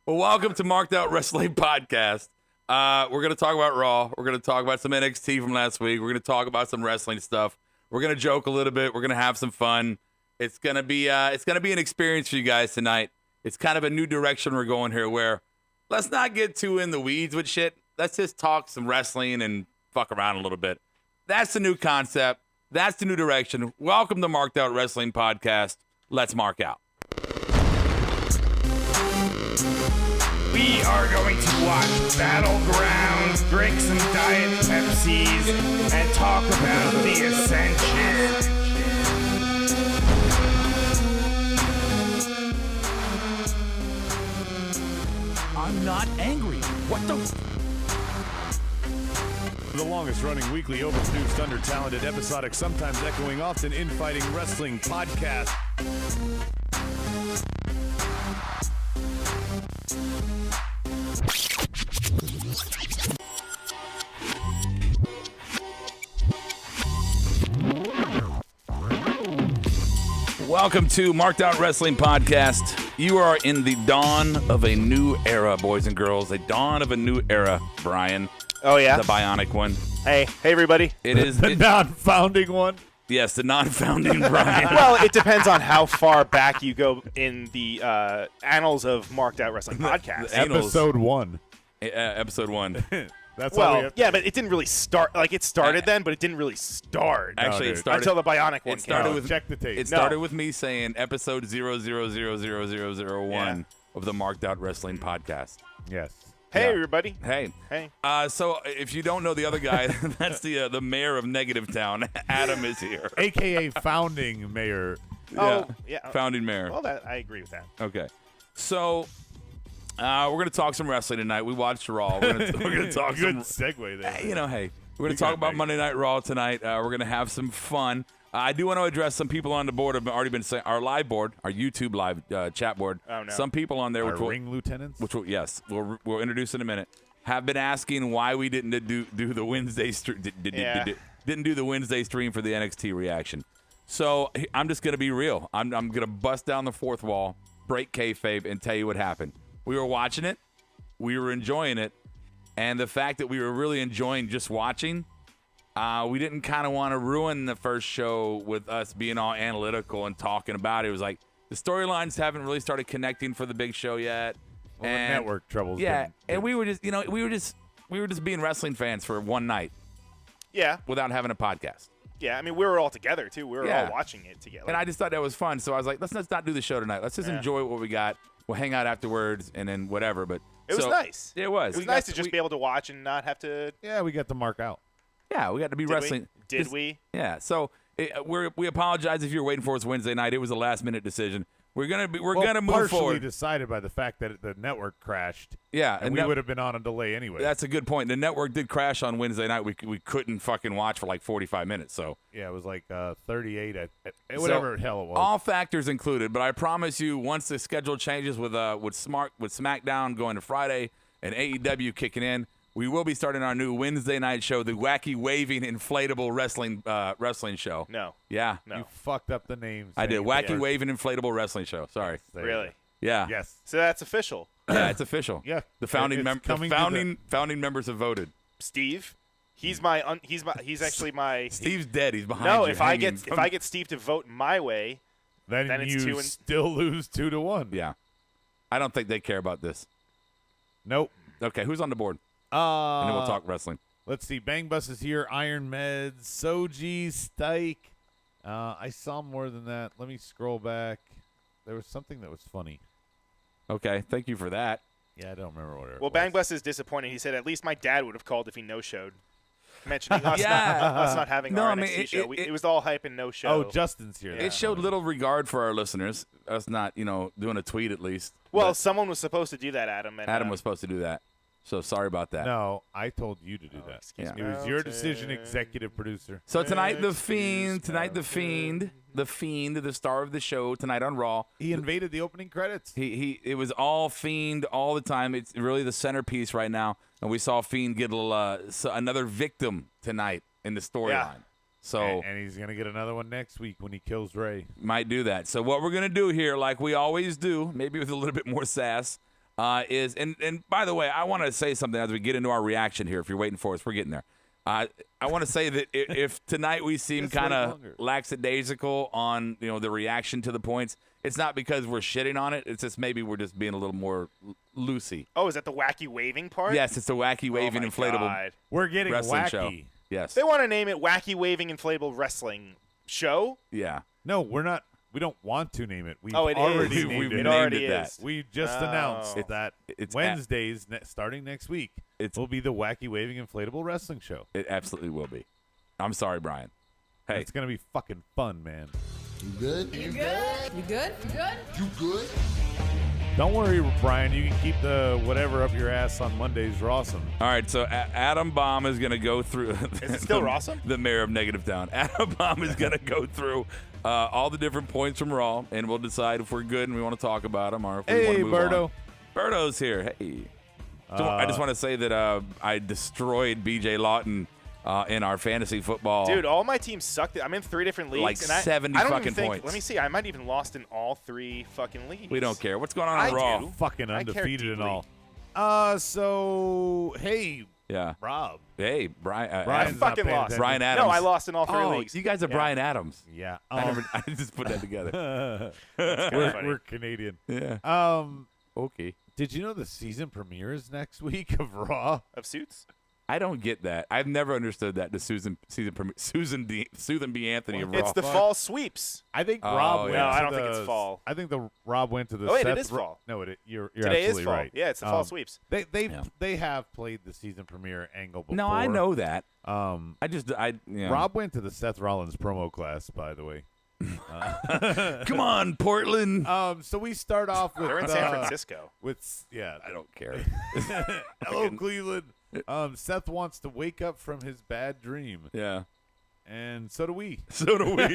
Well, welcome to Marked Out Wrestling Podcast. We're going to talk about Raw. We're going to talk about some NXT from last week. We're going to talk about some wrestling stuff. We're going to joke a little bit. We're going to have some fun. It's going to be an experience for you guys tonight. It's kind of a new direction we're going here where let's not get too in the weeds with shit. Let's just talk some wrestling and fuck around a little bit. That's the new concept. That's the new direction. Welcome to Marked Out Wrestling Podcast. Let's mark out. We are going to watch Battlegrounds, drink some Diet Pepsis, and talk about the Ascension. I'm not angry. What the? The longest-running weekly overproduced, under-talented, episodic, sometimes echoing, often infighting wrestling podcast. Welcome to Marked Out Wrestling Podcast. You are in the dawn of a new era, boys and girls. A dawn of a new era, Brian. Oh, yeah? The bionic one. Hey, everybody. It is The non-founding one. Yes, the non-founding Brian. Well, it depends on how far back you go in the annals of Marked Out Wrestling Podcast. Episode 1. Episode 1. That's all we Well, have. yeah, but it didn't really start. Like, it started then, but it didn't really start. Actually, it dude. started Until the bionic one it started came out. with Check the tape. It started with me saying episode 0000001 Yeah. of the Marked Out Wrestling Podcast. Yes. Hey, Yeah. everybody. Hey. Hey. So if you don't know the other guy, that's the mayor of Negative Town. Adam is here. AKA founding mayor. Oh, yeah. Founding mayor. Well, I agree with that. Okay. So we're going to talk some wrestling tonight. We watched Raw. We're going to talk Good some segue there. You know, hey, we're going We to talk got about it. Monday Night Raw tonight. We're going to have some fun. I do want to address some people on the board have already been saying our live board, our YouTube live chat board. Oh, no. Some people on there, Our which will, ring lieutenants. which will, yes, we'll introduce in a minute, have been asking why we didn't do the Wednesday didn't do the Wednesday stream for the NXT reaction. So I'm just going to be real. I'm going to bust down the fourth wall, break kayfabe, and tell you what happened. We were watching it. We were enjoying it. And the fact that we were really enjoying just watching, we didn't kind of want to ruin the first show with us being all analytical and talking about it. It was like the storylines haven't really started connecting for the big show yet. Well, the and network troubles. yeah, been- and we were just, we were just being wrestling fans for one night Yeah. without having a podcast. Yeah. I mean, we were all together, too. We were Yeah. all watching it together. And I just thought that was fun. So I was like, let's not do the show tonight. Let's just enjoy what we got. We'll hang out afterwards and then whatever. But it was nice. It was. It was nice to just be able to watch and not have to. Yeah, we got the mark out. Yeah, we got to be wrestling. Did we? Yeah. So we apologize if you're waiting for us Wednesday night. It was a last minute decision. We're gonna move partially forward. decided by the fact that the network crashed. Yeah, and we would have been on a delay anyway. That's a good point. The network did crash on Wednesday night. We couldn't fucking watch for like 45 minutes. So yeah, it was like 38 at whatever the hell it was. All factors included, but I promise you, once the schedule changes with SmackDown going to Friday and AEW kicking in, we will be starting our new Wednesday night show, the Wacky Waving Inflatable Wrestling Show. No. Yeah. No. You fucked up the names. I did. Wacky Yeah. Waving Inflatable Wrestling Show. Sorry. There you Really? go. Yeah. Yes. So that's official. Yeah, it's official. Yeah. The founding It's coming to founding members have voted. Steve. He's actually my. Steve's dead. He's behind No, you. if I hanging get Steve to vote my way, Then it's you 2-1. still lose 2-1. Yeah. I don't think they care about this. Nope. Okay, who's on the board? And then we'll talk wrestling. Let's see. Bang Bus is here. Iron Meds. Soji. Stike. I saw more than that. Let me scroll back. There was something that was funny. Okay, thank you for that. Yeah, I don't remember what it well, was. Bang Bus is disappointed. He said at least my dad would have called if he no-showed. Mentioning us, Yeah. us not having No, our I mean, NXT show. it- It was all hype and no show. Oh, Justin's here. It showed little regard for our listeners. Us not, doing a tweet at least. Well, But someone was supposed to do that, Adam. And, Adam was supposed to do that. So sorry about that. No, I told you to do that. excuse It me. was your decision, executive producer. So tonight, the Fiend, the star of the show tonight on Raw. He invaded the opening credits. It was all Fiend all the time. It's really the centerpiece right now. And we saw Fiend get another victim tonight in the storyline. Yeah. So And he's going to get another one next week when he kills Ray. might do that. So what we're going to do here, like we always do, maybe with a little bit more sass, is and by the way, I want to say something as we get into our reaction here. If you're waiting for us, we're getting there. I want to say that if tonight we seem kind of lackadaisical on the reaction to the points, it's not because we're shitting on it. It's just maybe we're just being a little more loosey. Oh, is that the wacky waving part? Yes, it's the wacky waving inflatable God. We're getting wrestling wacky. show. Yes. They want to name it Wacky Waving Inflatable Wrestling Show? Yeah. No, we're not. We don't want to name it. We've Oh, it already is. named We've it. It already named it is. that. We just announced that it's Wednesdays, starting next week, will be the Wacky Waving Inflatable Wrestling Show. It absolutely will be. I'm sorry, Brian. Hey. It's going to be fucking fun, man. You good? You good? You good? You good? You good? Don't worry, Brian. You can keep the whatever up your ass on Monday's Rawsome. All right, so Adam Baum is going to go through. Is it still Rawsome? The mayor of Negative Town. Adam Baum is going to go through all the different points from Raw, and we'll decide if we're good and we want to talk about them or if we want to move Berto. on. Berto's here. Hey. So I just want to say that I destroyed B.J. Lawton in our fantasy football. Dude, all my teams sucked. I'm in 3 different leagues. Like and I 70 I don't fucking even think, points. Let me see. I might even lost in all 3 fucking leagues. We don't care. What's going on I Raw? do. Fucking I care undefeated and deeply. all. So, hey, Yeah. Rob. Hey, Brian. I Brian's not fucking paying lost. attention. Brian Adams. No, I lost in all 3 Oh, leagues. you guys are Yeah. Brian Adams. Yeah. I just put that together. We're Canadian. Yeah. Okay. Did you know the season premiere is next week of Raw? Of Suits? I don't get that. I've never understood that. The Susan B. Anthony of Raw. It's the fall sweeps. I think Oh, Rob yeah. went No, to I don't the, think it's fall. I think the Rob went to the Oh, wait, Seth it is fall. No, you're Today absolutely is fall. right. Yeah, it's the fall sweeps. They have played the season premiere angle before. No, I know that. Um, Yeah. Rob went to the Seth Rollins promo class, by the way. Come on, Portland. So we start off with They're in San Francisco. I don't care. Hello, Cleveland. Seth wants to wake up from his bad dream, Yeah. and so do we. So do we.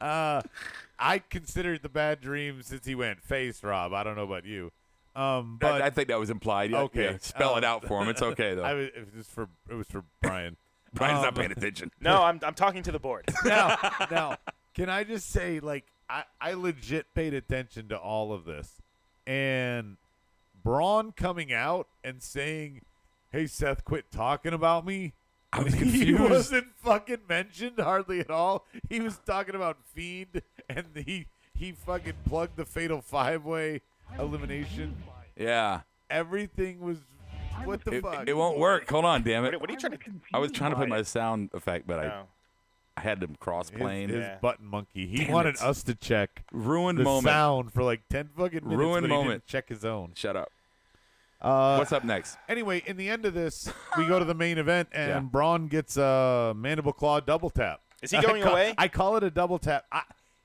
I considered the bad dream since he went face, Rob. I don't know about you. But I think that was implied. Yeah, Okay. yeah. Spell it out for him. It's okay though. it was for Brian. Brian's not paying attention. No, I'm talking to the board. Now, can I just say, like, I legit paid attention to all of this, and Braun coming out and saying, "Hey, Seth, quit talking about me." I was He confused. wasn't fucking mentioned hardly at all. He was talking about Fiend, and he fucking plugged the Fatal 5-Way elimination. Yeah. Everything was what the fuck. It won't work. Hold on, damn it. What are you trying to I was trying to play my sound effect, but No. I had them cross-plane. His Yeah. button monkey. He Damn wanted it. us to check Ruined the moment. sound for like 10 fucking minutes. Ruined but he moment. didn't check his own. Shut up. Uh, What's up next? Anyway, in the end of this, we go to the main event, and Yeah. Braun gets a mandible claw double tap. Is he going away? I call it a double tap.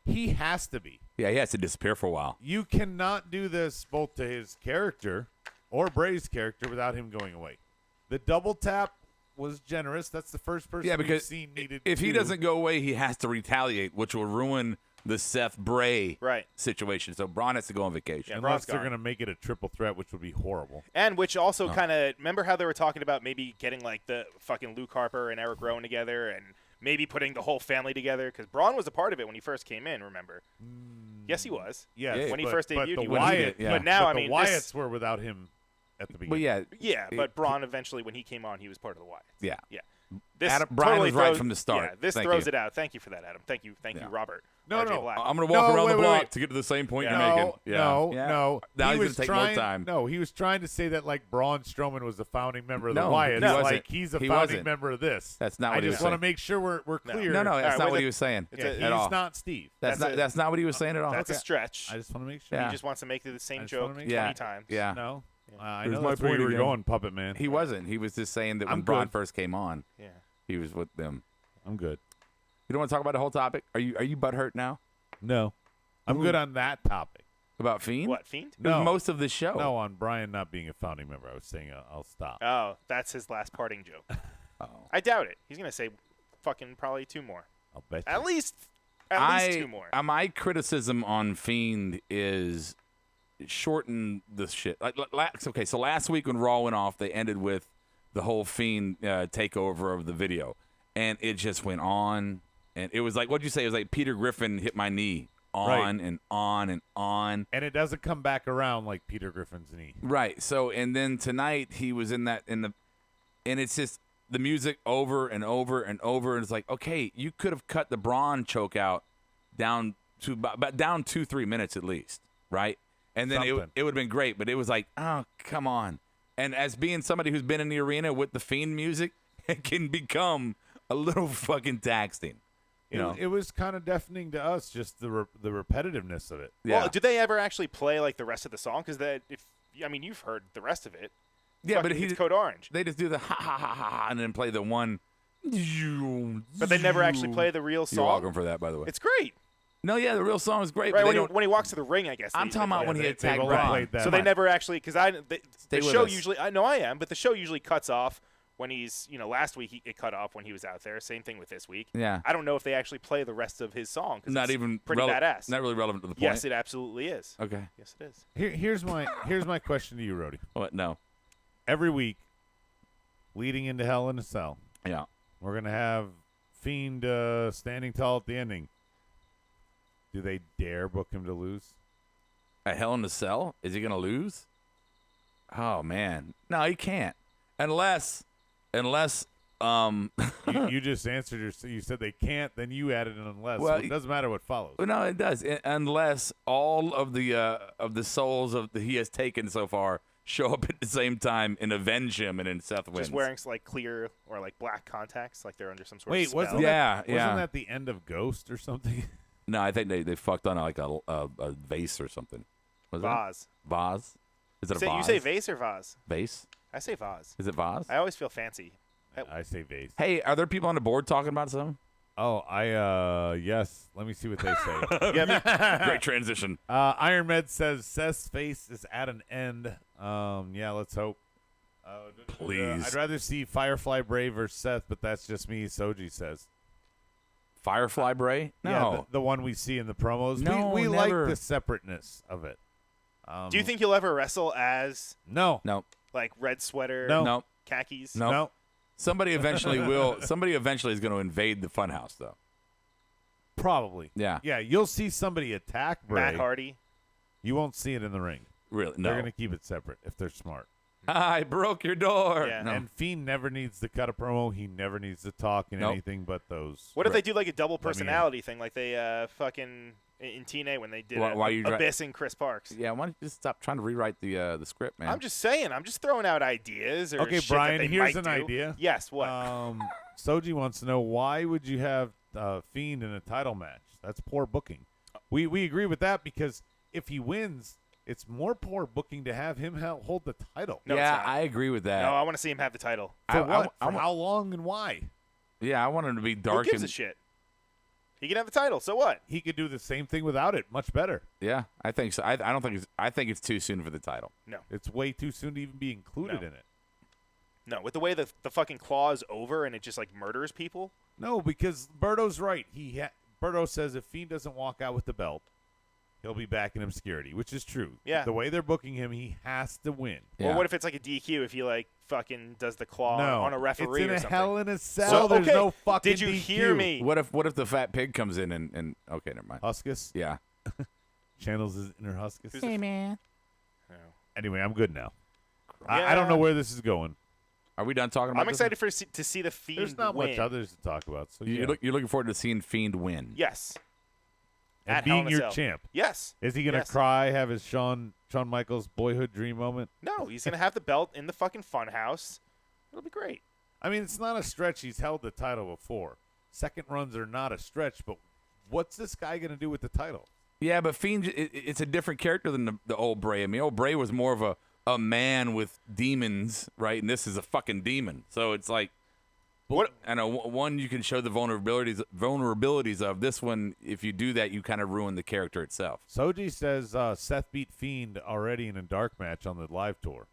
He has to be. Yeah, he has to disappear for a while. You cannot do this both to his character or Bray's character without him going away. The double tap was generous. That's the first person Yeah, we've because seen needed if he to. doesn't go away, he has to retaliate, which will ruin the Seth Bray Right. situation. So Braun has to go on vacation. Yeah, Unless Braun's they're gone. going to make it a triple threat, which would be horrible. And which also kind of, remember how they were talking about maybe getting like the fucking Luke Harper and Eric Rowan together and maybe putting the whole family together? Because Braun was a part of it when he first came in, remember? Yes, he was. Yes, When he but- first but debuted, the he was. Wyatt, Yeah. But now, but I mean, the Wyatts this, were without him at the But beginning. yeah, yeah, but Braun eventually, when he came on, he was part of the Wyatts. yeah. Yeah. This Adam- Brian totally was right throws- from the start. Yeah, this Thank throws you. it out. Thank you for that, Adam. Thank you, Yeah. Robert. No, RJ no. Black. I'm going to walk around the wait, block wait. to get to the same point No, you're making. Yeah. no, Yeah. no. Now he he's was going to take trying, more time. No, he was trying to say that like Braun Strowman was a founding member of the No, Wyatts. he wasn't. Like he's a He founding wasn't. member of this. That's not I what he just was want to saying. make sure we're clear. No, that's All right, not well, what he was saying it's Yeah, a- he's at all. not Steve. That's not what he was saying at all. That's a stretch. I just want to make sure. Yeah. He just wants to make the same I just wanna joke make 20 Yeah. times. Yeah. No, I Here's know my that's where point you were again. going, Puppet Man. He wasn't. He was just saying that when I'm Braun good. first came on, Yeah. he was with them. I'm good. You don't want to talk about the whole topic? Are you butthurt now No, I'm good on that topic. about Fiend? What, Fiend? It was No. most of the show. No, on Brian not being a founding member. I was saying I'll stop. Oh, that's his last parting joke. Oh. I doubt it. He's going to say fucking probably 2 more. I'll bet you. At least 2 more. My criticism on Fiend is shorten the shit. Okay, so last week when Raw went off, they ended with the whole Fiend takeover of the video, and it just went on. And it was like, what'd you say? It was like Peter Griffin hit my knee on and on and on. And it doesn't come back around like Peter Griffin's knee. Right. So, and then tonight he was and it's just the music over and over and over. And it's like, okay, you could have cut the Braun choke out down to about down 2-3 minutes at least. Right. And then it would have been great. But it was like, oh, come on. And as being somebody who's been in the arena with the Fiend music, it can become a little fucking taxing. You know? It was kind of deafening to us, just the repetitiveness of it. Yeah. Well, did they ever actually play like the rest of the song? Because you've heard the rest of it. Yeah, but it's Code Orange. They just do the ha ha ha ha and then play the one. But they never actually play the real song. You're welcome for that, by the way. It's great. No, yeah, the real song is great. Right, but when he walks to the ring, I guess. I'm talking about when he attacked only Braun. played that. So they never actually, because the with show us. usually, I know I am, but the show usually cuts off when he's, last week it cut off when he was out there. Same thing with this week. Yeah. I don't know if they actually play the rest of his song. 'Cause Not it's even pretty badass. Not really relevant to the point. Yes, it absolutely is. Okay. Yes, it is. Here's my question to you, Rhodey. What? No. Every week, leading into Hell in a Cell, Yeah. we're gonna have Fiend standing tall at the ending. Do they dare book him to lose? At Hell in a Cell? Is he gonna lose? Oh man, no, he can't. Unless You just answered you said they can't, then you added an unless. Well, So it doesn't matter what follows. no, it does. Unless all of the souls that he has taken so far show up at the same time and avenge him, and then Seth wins. Just wearing like clear or like black contacts, like they're under some sort of Wait, spell. wasn't Yeah. that the end of Ghost or something? No, I think they fucked on like a vase or something. Was Vase. it vase? Is it a You vase? say vase or vase? Vase? I say vase. Is it vase? I always feel fancy. I say vase. Hey, are there people on the board talking about something? Oh, yes. Let me see what they say. Great transition. Iron Med says Seth's face is at an end. Yeah, let's hope. Please. I'd rather see Firefly Brave versus Seth, but that's just me. Soji says. Firefly Bray? No. Yeah, the one we see in the promos. No, we never. like the separateness of it. Do you think he'll ever wrestle as No. No. like red sweater, No. No. khakis? No. No. Somebody eventually will. Somebody eventually is going to invade the funhouse, though. Probably. Yeah. Yeah, you'll see somebody attack Bray. Matt Hardy. You won't see it in the ring. Really? No. They're going to keep it separate if they're smart. I broke your door. Yeah. No. And Fiend never needs to cut a promo. He never needs to talk in Nope. anything but those. What if they do like a double Let me in. personality thing, like they fucking in TNA when they did Why you Abyss and Chris Parks? Yeah. Why don't you just stop trying to rewrite the script, man? I'm just saying. I'm just throwing out ideas. Or Okay, shit Brian, that they here's might an do. idea. Yes. What? Soji wants to know, why would you have Fiend in a title match? That's poor booking. We agree with that because if he wins, it's more poor booking to have him hold the title. No, it's yeah, not. I agree with that. no, I want to see him have the title. For what? I For how long and why? Yeah, I want him to be Who dark gives and a shit? He can have the title. So what? He could do the same thing without it. Much better. yeah, I think so. I don't think I think it's too soon for the title. No. It's way too soon to even be included No. in it. No. With the way the fucking claw is over and it just like murders people. No, because Berto's right. Berto says if Fiend doesn't walk out with the belt, he'll be back in obscurity, which is true. Yeah. The way they're booking him, he has to win. Yeah. Or what if it's like a DQ if he like fucking does the claw No, on a referee it's in or a something? Hell in a Cell. So, There's okay, no fucking Did you DQ. hear me? What if the fat pig comes in and okay, never mind. Huskus Yeah. channels his inner Huskus. Hey, man. Anyway, I'm good now. I Yeah. don't know where this is going. Are we done talking about I'm this? excited to see the Fiend There's not win. much others to talk about. So yeah. You're looking forward to seeing Fiend win. Yes. and at Hell in being a your Cell. champ. Yes. Is he gonna Yes. cry? Have his Shawn Michaels boyhood dream moment? No, he's gonna have the belt in the fucking funhouse. It'll be great. I mean, it's not a stretch. He's held the title before. Second runs are not a stretch, but what's this guy gonna do with the title? Yeah, but Fiend, it's a different character than the old Bray. I mean, old Bray was more of a man with demons, right? And this is a fucking demon. So it's like, What? I know one you can show the vulnerabilities of. This one, if you do that, you kind of ruin the character itself. Soji says Seth beat Fiend already in a dark match on the live tour.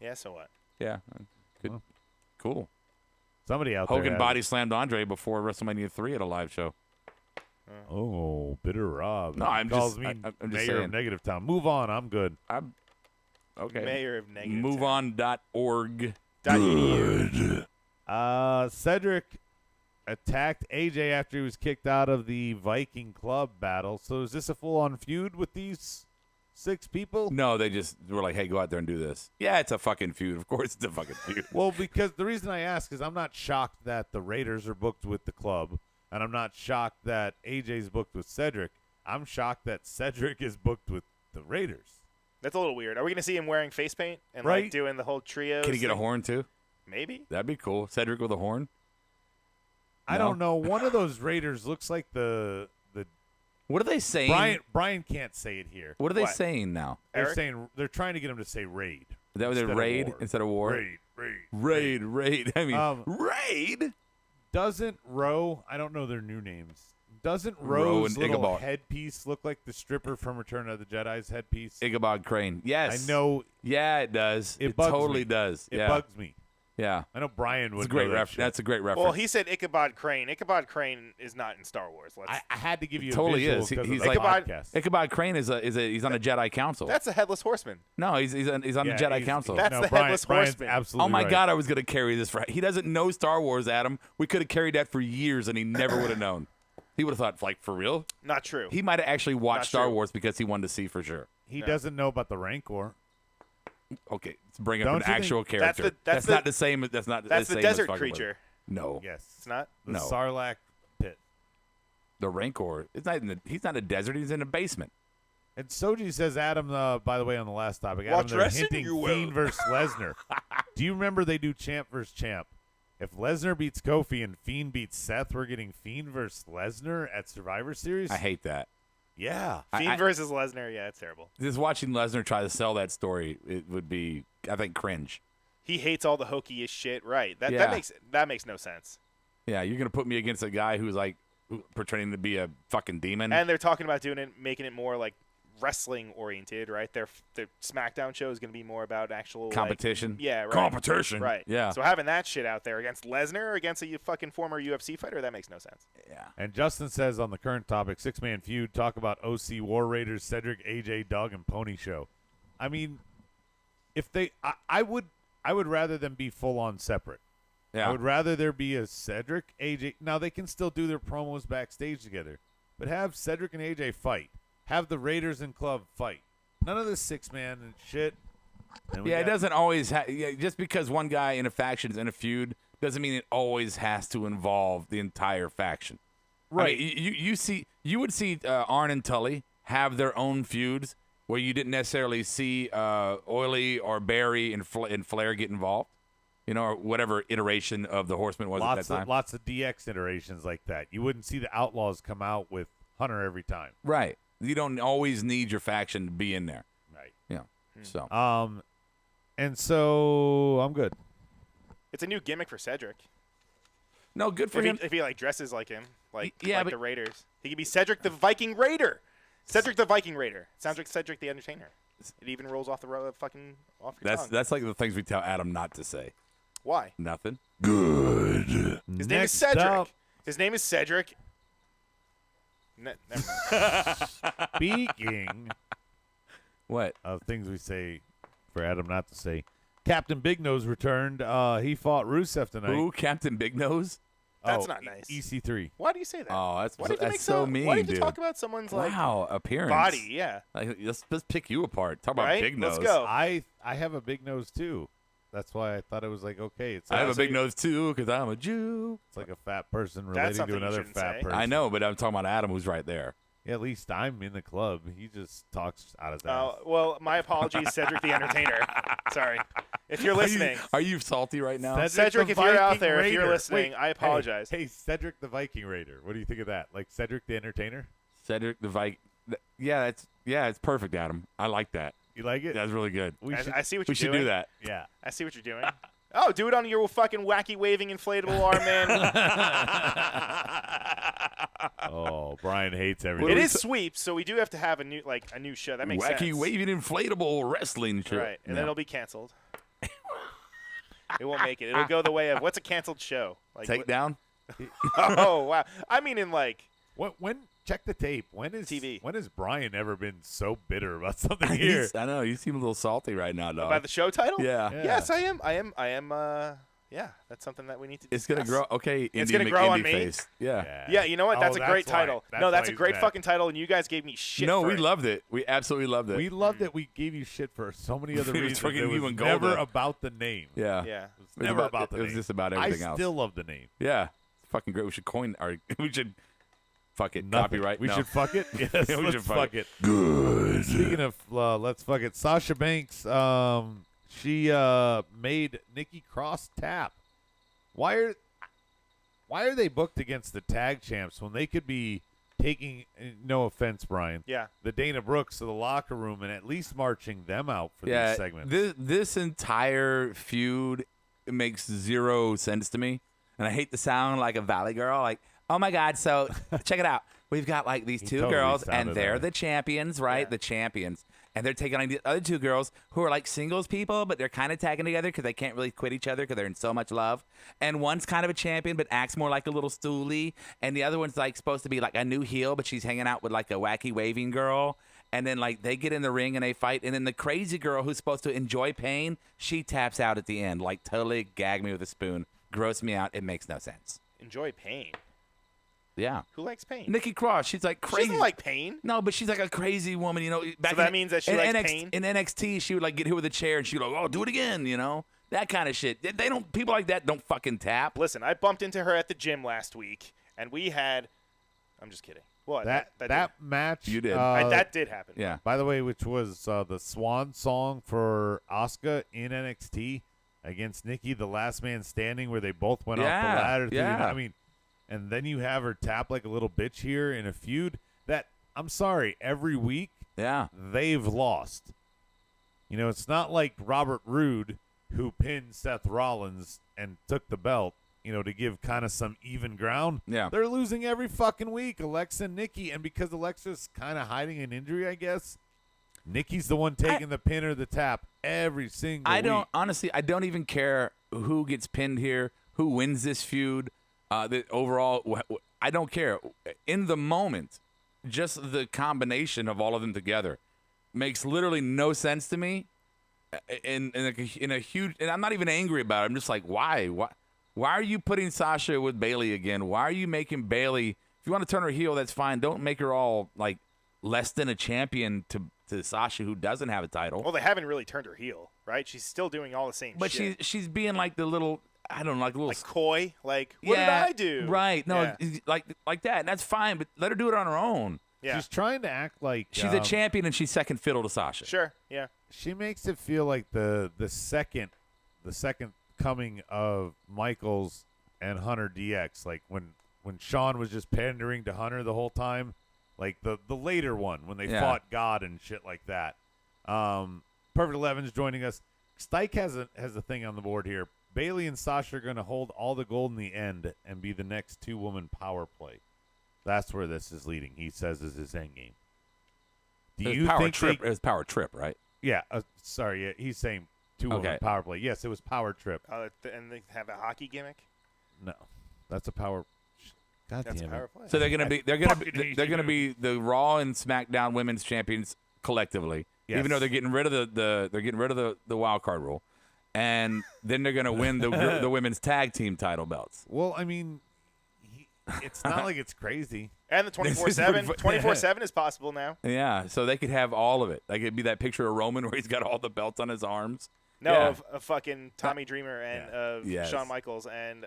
Yeah. So what? Yeah, good, Well. cool. Somebody out there. Hogan has body slammed Andre before WrestleMania 3 at a live show. it. Oh, bitter Rob. No, I'm calls just- me I'm just mayor saying. of Negative Town. Move on. I'm good. I'm okay. Mayor of negative. MoveOn.org. .edu. Cedric attacked AJ after he was kicked out of the Viking Club battle. So is this a full-on feud with these 6 people? No, they just were like, hey, go out there and do this. Yeah, it's a fucking feud. Of course it's a fucking feud. Well, because the reason I ask is I'm not shocked that the Raiders are booked with the club, and I'm not shocked that AJ's booked with Cedric. I'm shocked that Cedric is booked with the Raiders. That's a little weird. Are we going to see him wearing face paint and Right. like doing the whole trio? Can he get a horn too? Maybe. That'd be cool. Cedric with a horn? I No? don't know. One of those Raiders looks like the What are they saying? Brian can't say it here. What are they What? saying now? They're Eric? saying they're trying to get him to say raid. Is that what they're instead of raid war. instead of war? Raid. I mean, raid? Doesn't Roe? I don't know their new names. Doesn't Roe Roe's and little Ichabod. headpiece look like the stripper from Return of the Jedi's headpiece? Ichabod Crane. Yes. I know Yeah, it does. It It bugs totally me. does. it yeah. bugs me. Yeah. I know Brian would. It's a great know that reference. shit. That's a great reference. Well, he said Ichabod Crane. Ichabod Crane is not in Star Wars. I had to give you Totally a visual is. because He's of the like- podcast. Ichabod Crane is he's on a Jedi council. That's a headless horseman. No, he's on the Jedi he's- council. That's no, the Brian, Headless Brian's Horseman. absolutely Oh my right. God, I was gonna carry this for. He doesn't know Star Wars, Adam. We could have carried that for years, and he never would have known. He would have thought, like, for real. Not true. He might have actually watched Not Star true. Wars because he wanted to see for sure. He doesn't know about the Rancor. Okay, let's bring up Don't an you think- actual That's character. the- that's not the- the same. That's not. That's the same desert as fucking creature. No, Yes, It's not. the No. Sarlacc pit. the Rancor. It's not in the. He's not in a desert. He's in a basement. And Soji says, Adam, by the way, on the last topic, Adam, Watch they're wrestling, hinting you will. Fiend versus Lesnar. Do you remember they do champ versus champ? If Lesnar beats Kofi and Fiend beats Seth, we're getting Fiend versus Lesnar at Survivor Series? I hate that. Yeah. Fiend I- versus Lesnar. Yeah, it's terrible. Just watching Lesnar try to sell that story, it would be, I think, cringe. He hates all the hokeyest shit. Right. That Yeah. that makes no sense. Yeah, you're gonna put me against a guy who's like pretending to be a fucking demon. And they're talking about doing it, making it more like wrestling oriented, right? Their SmackDown show is going to be more about actual like- competition. yeah, right. Competition. Right. Yeah. So having that shit out there against Lesnar or against a fucking former UFC fighter, that makes no sense. Yeah. And Justin says on the current topic, 6-man feud, talk about OC War Raiders, Cedric, AJ, Doug, and Pony Show. I mean, if they, I would rather them be full on separate. Yeah. I would rather there be a Cedric, AJ. Now they can still do their promos backstage together, but have Cedric and AJ fight. Have the Raiders and Club fight. None of this 6-man and shit. And we Yeah, it got- doesn't always just because one guy in a faction is in a feud doesn't mean it always has to involve the entire faction. Right. I mean, you would see Arn and Tully have their own feuds where you didn't necessarily see Oily or Barry and Flair get involved. You know, or whatever iteration of the Horseman was at that time. Lots of DX iterations like that. You wouldn't see the Outlaws come out with Hunter every time. Right. You don't always need your faction to be in there. Right. Yeah. So And so I'm good. It's a new gimmick for Cedric. no, good for If he, him. if he like dresses like him, like Yeah, but- the Raiders, he could be Cedric the Viking Raider. Cedric the Viking Raider. Sounds like Cedric the Entertainer. It even rolls off the fucking off your tongue. That's like the things we tell Adam not to say. Why? Nothing. His name is Next Cedric. up, His name is Cedric. Never mind. speaking What? of things we say for Adam not to say, Captain Big Nose returned. He fought Rusev tonight. Who? Captain Big Nose? That's not nice. EC3. Why do you say that? Oh, that's Why do you that's make so mean, Why do you dude. talk about someone's like Wow, appearance. body? Yeah. Like, let's pick you apart. Talk about Right? big nose. Let's go. I have a big nose too. That's why I thought it was like okay. It's I have a so big nose too because I'm a Jew. It's like a fat person That's relating something to you another shouldn't fat say. person. I know, but I'm talking about Adam, who's right there. Yeah, at least I'm in the club. He just talks out his ass. Oh, well, my apologies, Cedric the Entertainer. Sorry. If you're listening, Are you salty right now? Cedric, the if you're out Viking there, if you're Raider. listening, Wait, I apologize. Hey, Cedric the Viking Raider. What do you think of that? Like Cedric the Entertainer? Cedric the Viking. Yeah, it's perfect, Adam. I like that. You like it? That's really good. we should, I see what We you're should doing. do that. yeah. I see what you're doing. Oh, do it on your fucking wacky waving inflatable arm, man. Oh, Brian hates everything. It is sweeps, so we do have to have a new show. That makes Wacky sense. waving inflatable wrestling show. Right, and Yeah. then it'll be canceled. It won't make it. It'll go the way of what's a canceled show? Like Take down. Oh wow! I mean, in like When check the tape. When is TV. When has Brian ever been so bitter about something here? I know you seem a little salty right now, dog. by the show title. yeah. Yeah. Yes, I am. I am. Yeah, that's something that we need to It's discuss. gonna grow. Okay, It's Indie gonna grow on McIndie me? face. Yeah. Yeah, you know what? That's a great that's why. title. That's No, why that's a he's great mad. fucking title, and you guys gave me shit No, for we it. loved it. We absolutely loved it. We loved it. We gave you shit for so many other It was reasons. fucking It was even never Golda. about the name. yeah. Yeah. It was never about the It name. was just about everything I else. still love the name. Yeah. It's fucking great. We should coin our. We should. Fuck it. Nothing. Copyright. We No. should fuck it. Yes, Yeah, we let's should fuck fuck it. Good. Speaking of let's fuck it. Sasha Banks, she made Nikki Cross tap. Why are they booked against the tag champs when they could be taking? No offense, Brian. Yeah. The Dana Brooks to the locker room and at least marching them out for Yeah. these segments. This entire feud makes zero sense to me, and I hate to sound like a Valley girl. Like, oh my God! So check it out. We've got like these two totally girls, sounded and they're that way. the champions, right? Yeah. The champions. And they're taking on the other two girls who are like singles people, but they're kind of tagging together because they can't really quit each other because they're in so much love. And one's kind of a champion, but acts more like a little stoolie. And the other one's like supposed to be like a new heel, but she's hanging out with like a wacky waving girl. And then like they get in the ring and they fight. And then the crazy girl who's supposed to enjoy pain, she taps out at the end, like totally gag me with a spoon, gross me out. It makes no sense. Enjoy pain. Yeah. Who likes pain? Nikki Cross, she's like She crazy. doesn't like pain. No, but she's like a crazy woman, you know. Back that in- means that she in likes pain? In NXT, she would like get hit with a chair and she'd like, oh, do it again, you know, that kind of shit. They don't. People like that don't fucking tap. Listen, I bumped into her at the gym last week, and we had. I'm just kidding. What? that did- match. You did. that did happen. Yeah. By the way, which was the swan song for Asuka in NXT against Nikki, the last man standing, where they both went off Yeah, the ladder. yeah. I mean, and then you have her tap like a little bitch here in a feud that, I'm sorry, every week Yeah. they've lost. You know, it's not like Robert Roode, who pinned Seth Rollins and took the belt, you know, to give kind of some even ground. Yeah. They're losing every fucking week, Alexa and Nikki. And because Alexa's kind of hiding an injury, I guess, Nikki's the one taking the pin or the tap every single I don't week. honestly. I don't even care who gets pinned here, who wins this feud. Overall, I don't care. In the moment, just the combination of all of them together makes literally no sense to me. In a huge, and I'm not even angry about it. I'm just like, why? Why are you putting Sasha with Bailey again? Why are you making Bailey? If you want to turn her heel, that's fine. Don't make her all like less than a champion to Sasha, who doesn't have a title. Well, they haven't really turned her heel, right? She's still doing all the same But shit. she's being like the little, I don't know, like a little Like coy. Like, what yeah, did I do? Right. No, Yeah. like that. That's fine, but let her do it on her own. Yeah. She's trying to act like She's a champion and she's second fiddle to Sasha. Sure. Yeah. She makes it feel like the second coming of Michaels and Hunter DX, like when Shawn was just pandering to Hunter the whole time, like the later one when they Yeah. fought God and shit like that. Perfect 11's joining us. Stike has a thing on the board here. Bailey and Sasha are going to hold all the gold in the end and be the next two-woman power play. That's where this is leading. He says is his end game. Do It was you power think trip. they- It was power trip, right? Yeah, sorry. Yeah, he's saying two-woman Okay. power play. Yes, it was power trip. And they have a hockey gimmick. No, that's a power. God That's a damn power it. play. So they're gonna be fucking they're gonna be the Raw and SmackDown Women's Champions collectively, Yes. even though they're getting rid of the wild card rule, and then they're gonna win the women's tag team title belts. Well, I mean, it's not like it's crazy. And the 24/7. 24/7 is possible now. Yeah, so they could have all of it. Like it'd be that picture of Roman where he's got all the belts on his arms. No, Yeah. of fucking Tommy Dreamer and of Yes. Shawn Michaels and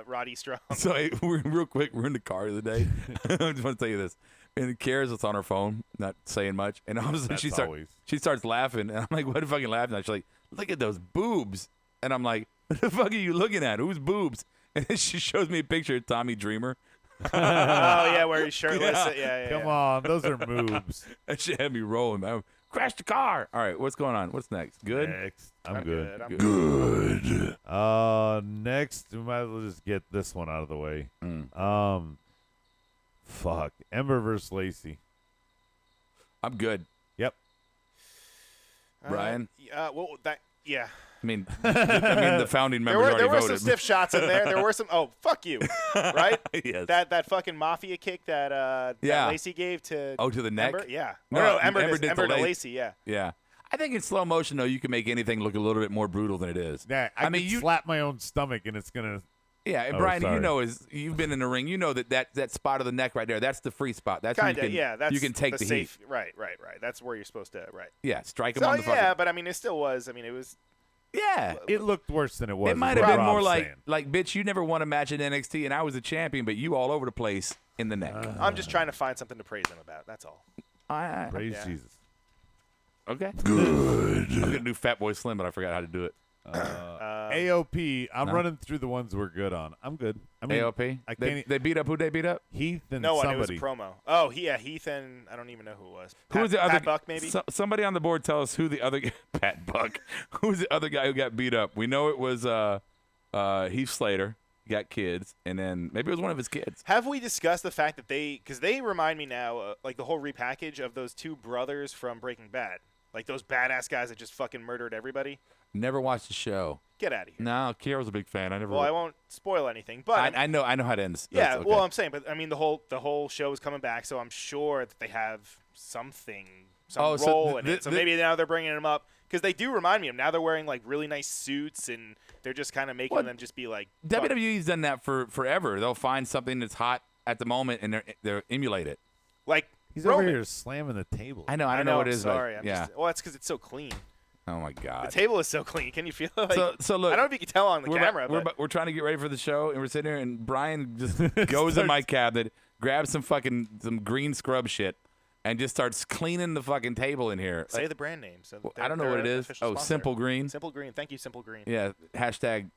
Roddy Strong. So hey, real quick, we're in the car the other day. I just want to tell you this. And Kara's what's on her phone, not saying much. And all of a sudden That's always. she starts laughing. And I'm like, what fucking laughing? And she's like, look at those boobs. And I'm like, what the fuck are you looking at? Whose boobs? And then she shows me a picture of Tommy Dreamer. Oh yeah, where he's shirtless. Yeah. Yeah. Come on, those are moves. That shit had me rolling, man. Crash the car. All right, what's going on? What's next? Good? Next, I'm good. I'm Good. Next, we might as well just get this one out of the way. Mm. Fuck, Ember versus Lacey. I'm good. Yep. Brian? Yeah. I mean, the founding There members were already some voted. stiff shots in there. There were some. Oh, fuck you. Right? Yes. That fucking mafia kick that Yeah. Lacey gave to. Oh, to the neck? Ember? Yeah. No, No, Ember Ember did to to Lacey. Yeah. Yeah. I think in slow motion though, you can make anything look a little bit more brutal than it is. Yeah, I mean, you slap my own stomach and it's gonna. Yeah, and Oh, Brian, sorry. you know, you've been in the ring. You know that spot of the neck right there. That's the free spot. That's where Kinda, yeah. That's you can take the safe. heat. Right. That's where you're supposed to. Right. Yeah, strike him So on the yeah, fucking. but I mean, it still was. I mean, it was. Yeah, It looked worse than it was. it is might what have been more Rob's like saying. bitch, you never won a match in NXT, and I was a champion, but you all over the place in the neck. I'm just trying to find something to praise him about. That's all. Praise yeah. Jesus. Okay. Good. I'm gonna do Fat Boy Slim, but I forgot how to do it. AOP. I'm running through the ones we're good on. I'm good. I mean, AOP. I can't. They beat up who? They beat up. Heath and No one. somebody. It was a promo. Oh, Heath and I don't even know who it was. Who was the other? Pat Buck, maybe. Somebody on the board tell us who the other Pat Buck. Who was the other guy who got beat up? We know it was Heath Slater. He got kids, and then maybe it was one of his kids. Have we discussed the fact that because they remind me now, like the whole repackage of those two brothers from Breaking Bad, like those badass guys that just fucking murdered everybody? Never watched the show. Get out of here. No, Kira's a big fan. I never. Well, I won't spoil anything, but I know how it ends. yeah. That's okay. Well, I'm saying, but I mean, the whole show is coming back, so I'm sure that they have some Oh, so role in it. So maybe now they're bringing them up because they do remind me of. Now they're wearing like really nice suits, and they're just kind of making them just be like. fuck. WWE's done that for forever. They'll find something that's hot at the moment and they emulate it. Like He's Roman. over here slamming the table. I know what it I'm is. but- sorry. yeah. Well, that's because it's so clean. Oh my The God. table is so clean. Can you feel it? Like, So look. I don't know if you can tell on the camera, but we're trying to get ready for the show, and we're sitting here, and Brian just goes in my cabinet, grabs some green scrub shit, and just starts cleaning the fucking table in here. say the brand name. So Well, I don't know what it is. Oh, Simple Green. Simple Green. Thank you, Simple Green. Yeah. Hashtag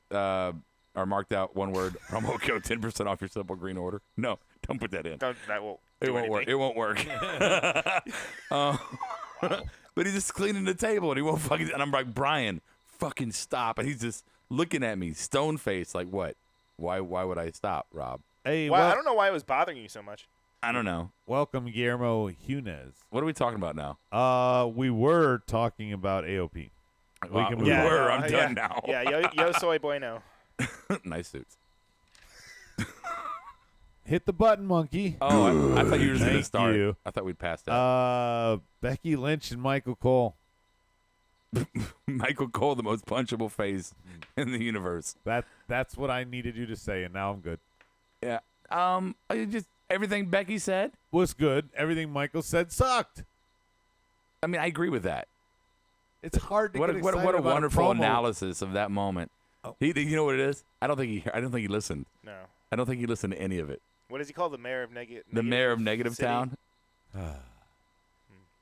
or marked out one word promo code 10% off your Simple Green order. No, don't put that in. That won't. It won't work. It won't work. But he's just cleaning the table, and he won't fucking. And I'm like, Brian, fucking stop! And he's just looking at me, stone faced, like, what? Why would I stop, Rob? Hey, Well, I don't know why it was bothering you so much. I don't know. welcome Guillermo Hunez. What are we talking about now? We were talking about AOP. Wow, can we move on. were. I'm done now. Yeah, yo soy bueno. Nice suits. Hit the button, monkey. Oh, I thought you were just going to Thank start. you. I thought we'd pass that. Becky Lynch and Michael Cole. Michael Cole, the most punchable face in the universe. That's what I needed you to say, and now I'm good. Yeah. Just everything Becky said. Was good. Everything Michael said sucked. I mean, I agree with that. It's hard to What get a excited about wonderful promo. analysis of that moment. Oh. You know what it is? I don't think he listened. No. I don't think he listened to any of it. What is he called? The mayor of Negative. The mayor of Negative City? Town.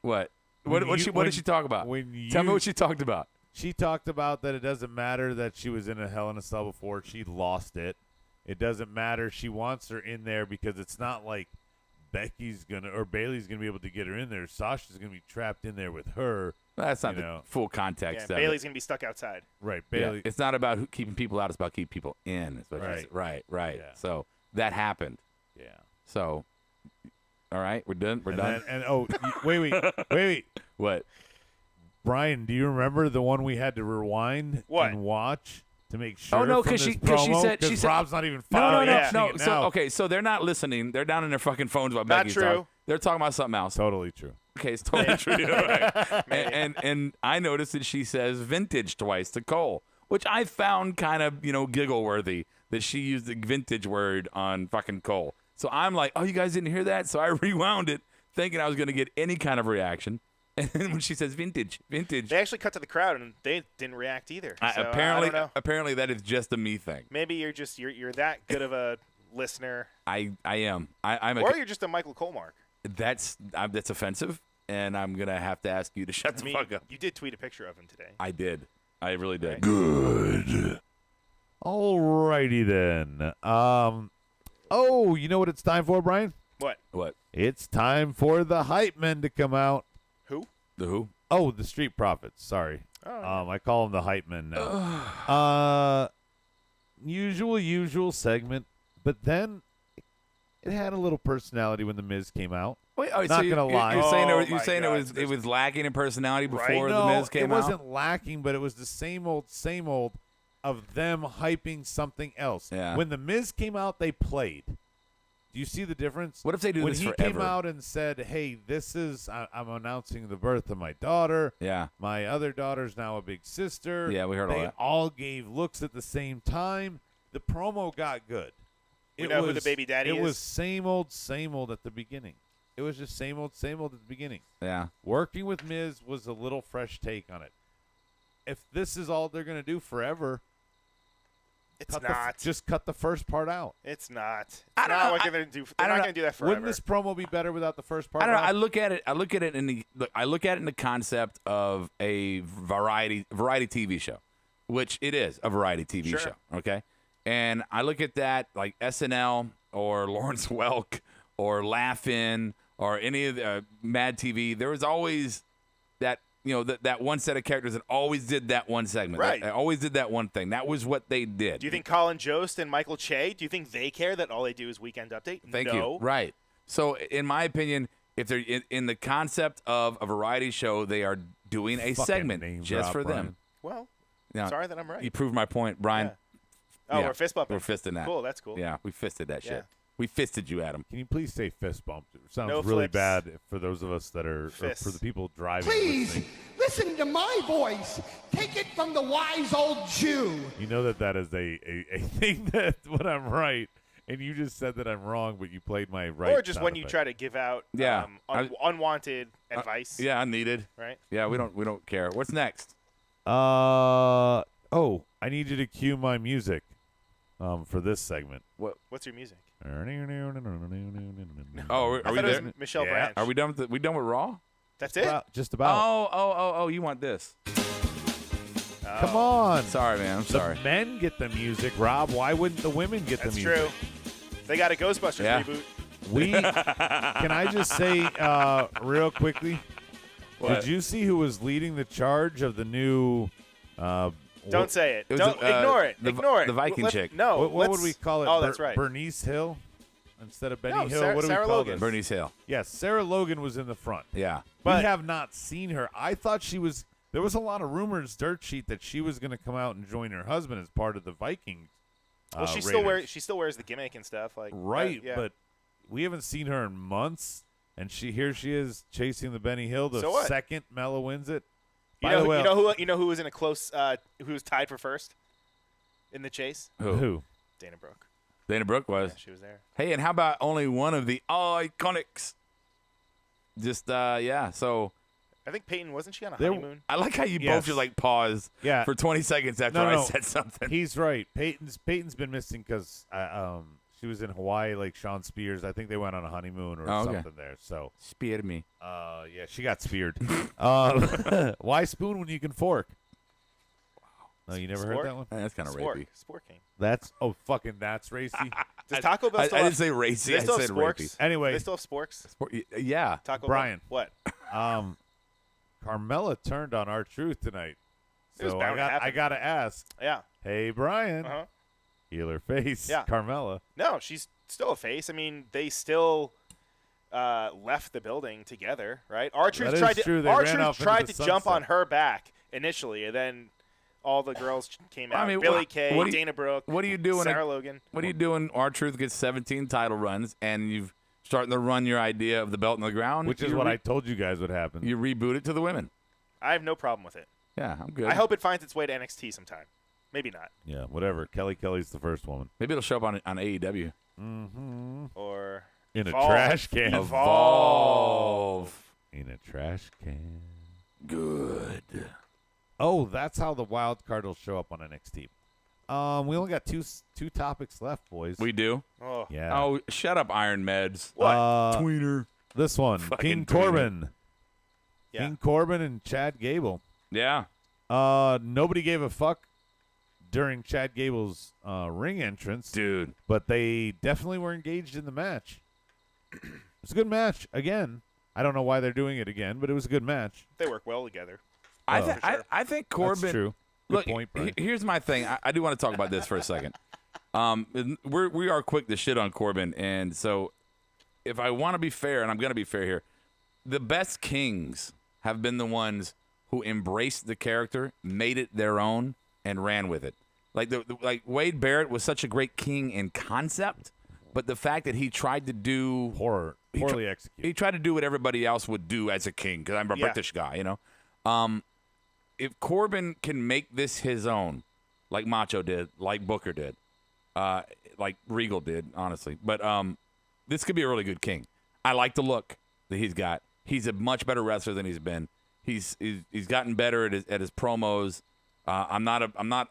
What? What When did she talk about? Tell me what she talked about. She talked about that it doesn't matter that she was in a Hell in a Cell before. She lost it. It doesn't matter. She wants her in there because it's not like Bailey's gonna be able to get her in there. Sasha's gonna be trapped in there with her. That's not You the know. full Yeah, context of Bailey's it. gonna be stuck outside. Right, Yeah, Bailey. it's not about keeping people out. It's about keeping people in. Is what she Right. said. Right. Yeah. So that happened. Yeah. So, all right, we're done. We're done. Wait. What? Brian, do you remember the one we had to rewind What? and watch to make sure? Oh, no, from 'cause this she- 'cause she promo? said- 'Cause Rob's not even No, following yeah. no. it So now. okay, so they're not listening. They're down in their fucking phones while Not Becky's true. talking. They're talking about something else. Totally true. Okay, it's totally true. Right. And I noticed that she says vintage twice to Cole, which I found kind of giggle worthy that she used the vintage word on fucking Cole. So I'm like, oh, you guys didn't hear that? So I rewound it, thinking I was going to get any kind of reaction. And then when she says vintage, They actually cut to the crowd and they didn't react either. So, I apparently, don't know. apparently that is just a me thing. Maybe you're that good of a listener, I am. I'm a. or you're just a Michael Cole mark. That's offensive, and I'm gonna have to ask you to shut I the mean, fuck up. you did tweet a picture of him today. I did. I really did. Right. Alrighty then. Oh, you know what it's time for, Brian? What? It's time for the hype men to come out. Who? The who? Oh, the Street Profits. Sorry. Oh, I call them the hype men now. Usual segment, but then it had a little personality when the Miz came out. Wait, Not so gonna lie. You're saying, Oh you're my saying God, it was lacking in personality before Right? the No, Miz came it out. wasn't lacking, but it was the same old of them hyping something else. Yeah. When the Miz came out, they played. Do you see the difference? What if they do when this he forever? came out and said, "Hey, I'm announcing the birth of my daughter. Yeah. My other daughter's now a big sister." Yeah, we heard all They that. all gave looks at the same time. The promo got good. We know who the baby daddy It is. was same old at the beginning. It was just same old at the beginning. Yeah. Working with Miz was a little fresh take on it. If this is all they're going to do forever, It's not. just cut the first part out. It's not. I don't not know. what they're gonna do. They're I not don't going to do that forever. Wouldn't this promo be better without the first part? I don't know. out? I look at it in the concept of a variety TV show, which it is a variety TV Sure. show. Okay, and I look at that like SNL or Lawrence Welk or Laugh-In or any of the Mad TV. There was always that that one set of characters that always did that one segment. Right. That always did that one thing. That was what they did. Do you think Colin Jost and Michael Che, do you think they care that all they do is Weekend Update? Thank no. you. Right. So, in my opinion, if they're in the concept of a variety show, they are doing a Fucking segment name just drop, for Brian. them. Well, Now, sorry that I'm right. You proved my point, Brian. Yeah. Oh, Yeah, we're fist bumping. We're fisting that. Cool, that's cool. Yeah, we fisted that Yeah. shit. We fisted you, Adam. Can you please say fist bump? It sounds No really flips. bad for those of us that are or Fists. for the people driving. Please, listening. listen to my voice. Take it from the wise old Jew. You know that is a thing that when I'm right, and you just said that I'm wrong, but you played my right. Or just sound when you effect. try to give out Yeah. unwanted advice. Yeah, unneeded. Right? Yeah, we don't care. What's next? Oh, I need you to cue my music, for this segment. What's your music? Oh, I are we thought it there? was Michelle Yeah. Branch. Are we done? We done with Raw? That's it? Just about. Oh! You want this? Come on. Sorry, man. I'm sorry. The men get the music, Rob. Why wouldn't the women get That's the music? true. They got a Ghostbusters Yeah. reboot. Can I just say real quickly? What? Did you see who was leading the charge of the new? Don't say it. It was, Don't ignore it. Ignore it. the Viking chick. No. What would let's- we call it? Oh, that's right. Bernice Hill instead of Benny No, Hill. Sarah- What do Sarah we call Logan. this? Bernice Hill. Yes, Sarah Logan was in the front. Yeah. But- we have not seen her. I thought she was. There was a lot of rumors, dirt sheet, that she was going to come out and join her husband as part of the Vikings. Well, she Raiders. still wears the gimmick and stuff. Like Right, yeah. but we haven't seen her in months, and here she is chasing the Benny Hill. The So what? second Mella wins it. you By the way, know who was in a close who was tied for first in the chase? who? Dana Brooke. Dana Brooke was. Yeah, she was there. Hey, and how about only one of the Iconics? Just yeah. So I think Peyton wasn't she on a There- honeymoon? I like how you Yes. both just like paused Yeah. for 20 seconds after No, I no. said something. He's right. Peyton's been missing because she was in Hawaii, like Sean Spears. I think they went on a honeymoon or Oh, okay. something there. So Speared me. yeah, she got speared. Why spoon when you can fork? No, you never heard Spork? that one. That's kind of Spork. rapey. Spork King. That's that's racy. Does Taco Bell I still didn't have, say do racy. they I still have said sporks? rapey. Anyway, Do they still have sporks? Yeah. Taco Brian. Bell? What? Carmella turned on R-Truth tonight. It was So bound to happen. I gotta ask. Yeah. Hey Brian, Uh-huh. heel or face? Yeah. Carmella. No, she's still a face. I mean, they still left the building together, right? R-Truth That is tried to true. They ran R-Truth off into tried the to jump sunset. on her back initially, and then all the girls came out. I mean, Billy what- Kay, what do you- Dana Brooke, What are you doing? Sarah Logan. What are you doing? R-Truth gets 17 title runs, and you've starting to run your idea of the belt on the ground. Which is You what re- I told you guys would happen. You reboot it to the women. I have no problem with it. Yeah, I'm good. I hope it finds its way to NXT sometime. Maybe not. Yeah, whatever. Kelly's the first woman. Maybe it'll show up on AEW. Or In a Evolve. trash can. Evolve. In a trash can. Good. Oh, that's how the wild card will show up on NXT. We only got two topics left, boys. We do. oh, yeah. Oh, shut up, Iron Meds. what? Tweener. This one, Fucking King tweener. Corbin. Yeah. King Corbin and Chad Gable. Yeah. Nobody gave a fuck during Chad Gable's ring entrance, Dude. but they definitely were engaged in the match. It's a good match. Again, I don't know why they're doing it again, but it was a good match. They work well together. I, Oh. th- For sure. I think Corbin. That's true. Good Look, point, Brian. here's my thing. I do want to talk about this for a second. We are quick to shit on Corbin, and so if I want to be fair, and I'm going to be fair here, the best kings have been the ones who embraced the character, made it their own, and ran with it. Like like Wade Barrett was such a great king in concept, But the fact that he tried to do poorly executed. he tried to do what everybody else would do as a king, because I'm a British guy, you know. If Corbin can make this his own, like Macho did, like Booker did, like Regal did, honestly. But this could be a really good king. I like the look that he's got. He's a much better wrestler than he's been. He's gotten better at his promos. I'm not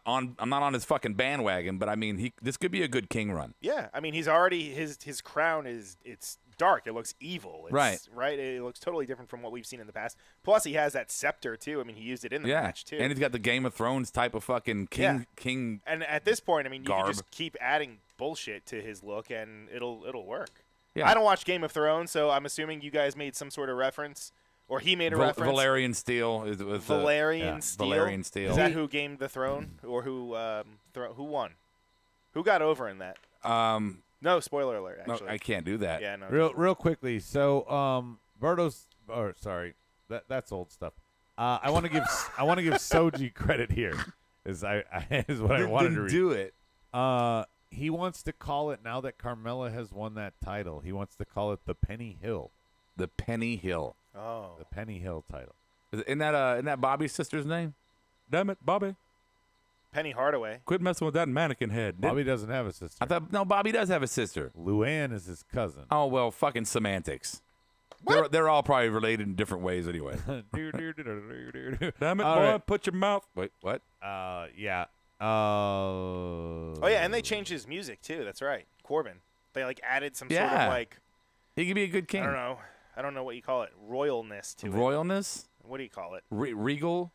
on his fucking bandwagon, but I mean, this could be a good king run. Yeah, I mean, he's already his crown it's dark. It looks evil. It's, right. It looks totally different from what we've seen in the past. Plus, he has that scepter too. I mean, he used it in the match too. And he's got the Game of Thrones type of fucking king. And at this point, I mean, you garb. can just keep adding bullshit to his look, and it'll work. Yeah. I don't watch Game of Thrones, so I'm assuming you guys made some sort of reference. Or he made a reference. Valerian Steel is Valerian Steel. Valerian Steel. Is that who gained the throne, or who won? Who got over in that? No, spoiler alert. Actually, no, I can't do that. Yeah, no. Real quickly. So, that's old stuff. I want to give Soji credit here. Is what I wanted to read. Do it. He wants to call it, now that Carmella has won that title, he wants to call it the Penny Hill. The Penny Hill. Oh. The Penny Hill title. Isn't that Bobby's sister's name? Damn it, Bobby. Penny Hardaway. Quit messing with that mannequin head. Bobby doesn't have a sister. I thought, no, Bobby does have a sister. Luann is his cousin. Oh, well, fucking semantics. They're all probably related in different ways anyway. Damn it, boy, right. put your mouth. Wait, what? Yeah. Oh, yeah, and they changed his music, too. That's right. Corbin. They, added some sort of, He could be a good king. I don't know what you call it. Royalness to it. Royalness? What do you call it? Regal?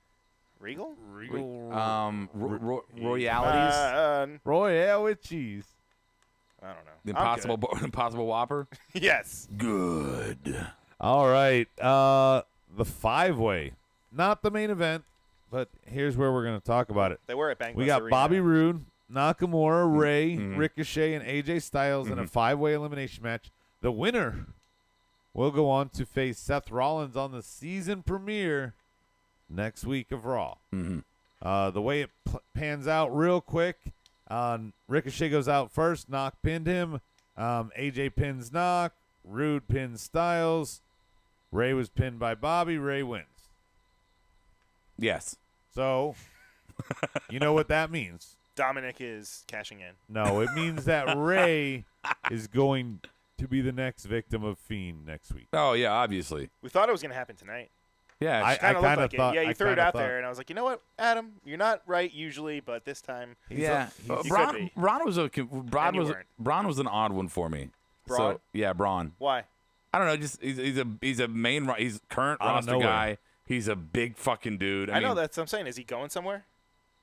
Regal? Royalities? Royale with cheese. I don't know. The Impossible Whopper? Yes. Good. All right. The five-way. Not the main event, but here's where we're going to talk about it. They were at Bank We got Arena. Bobby Roode, Nakamura, Ray, Ricochet, and AJ Styles in a five-way elimination match. The winner will go on to face Seth Rollins on the season premiere next week of Raw. The way it pans out real quick, Ricochet goes out first. Knock pinned him. AJ pins Knock. Roode pins Styles. Ray was pinned by Bobby. Ray wins. Yes. So, you know what that means. Dominic is cashing in. No, it means that Ray is going to be the next victim of Fiend next week. Oh, yeah, obviously. We thought it was going to happen tonight. Yeah. I kind of kinda looked like thought- it. Yeah, you I threw it kinda out thought- there, and I was like, you know what, Adam, you're not right usually, but this time, Yeah. you could Braun be. was weren't. Braun was an odd one for me. Braun? So, yeah, Braun. Why? I don't know. Just he's a main. He's current Out of roster nowhere. guy. He's a big fucking dude. I know mean, that's what I'm saying. Is he going somewhere?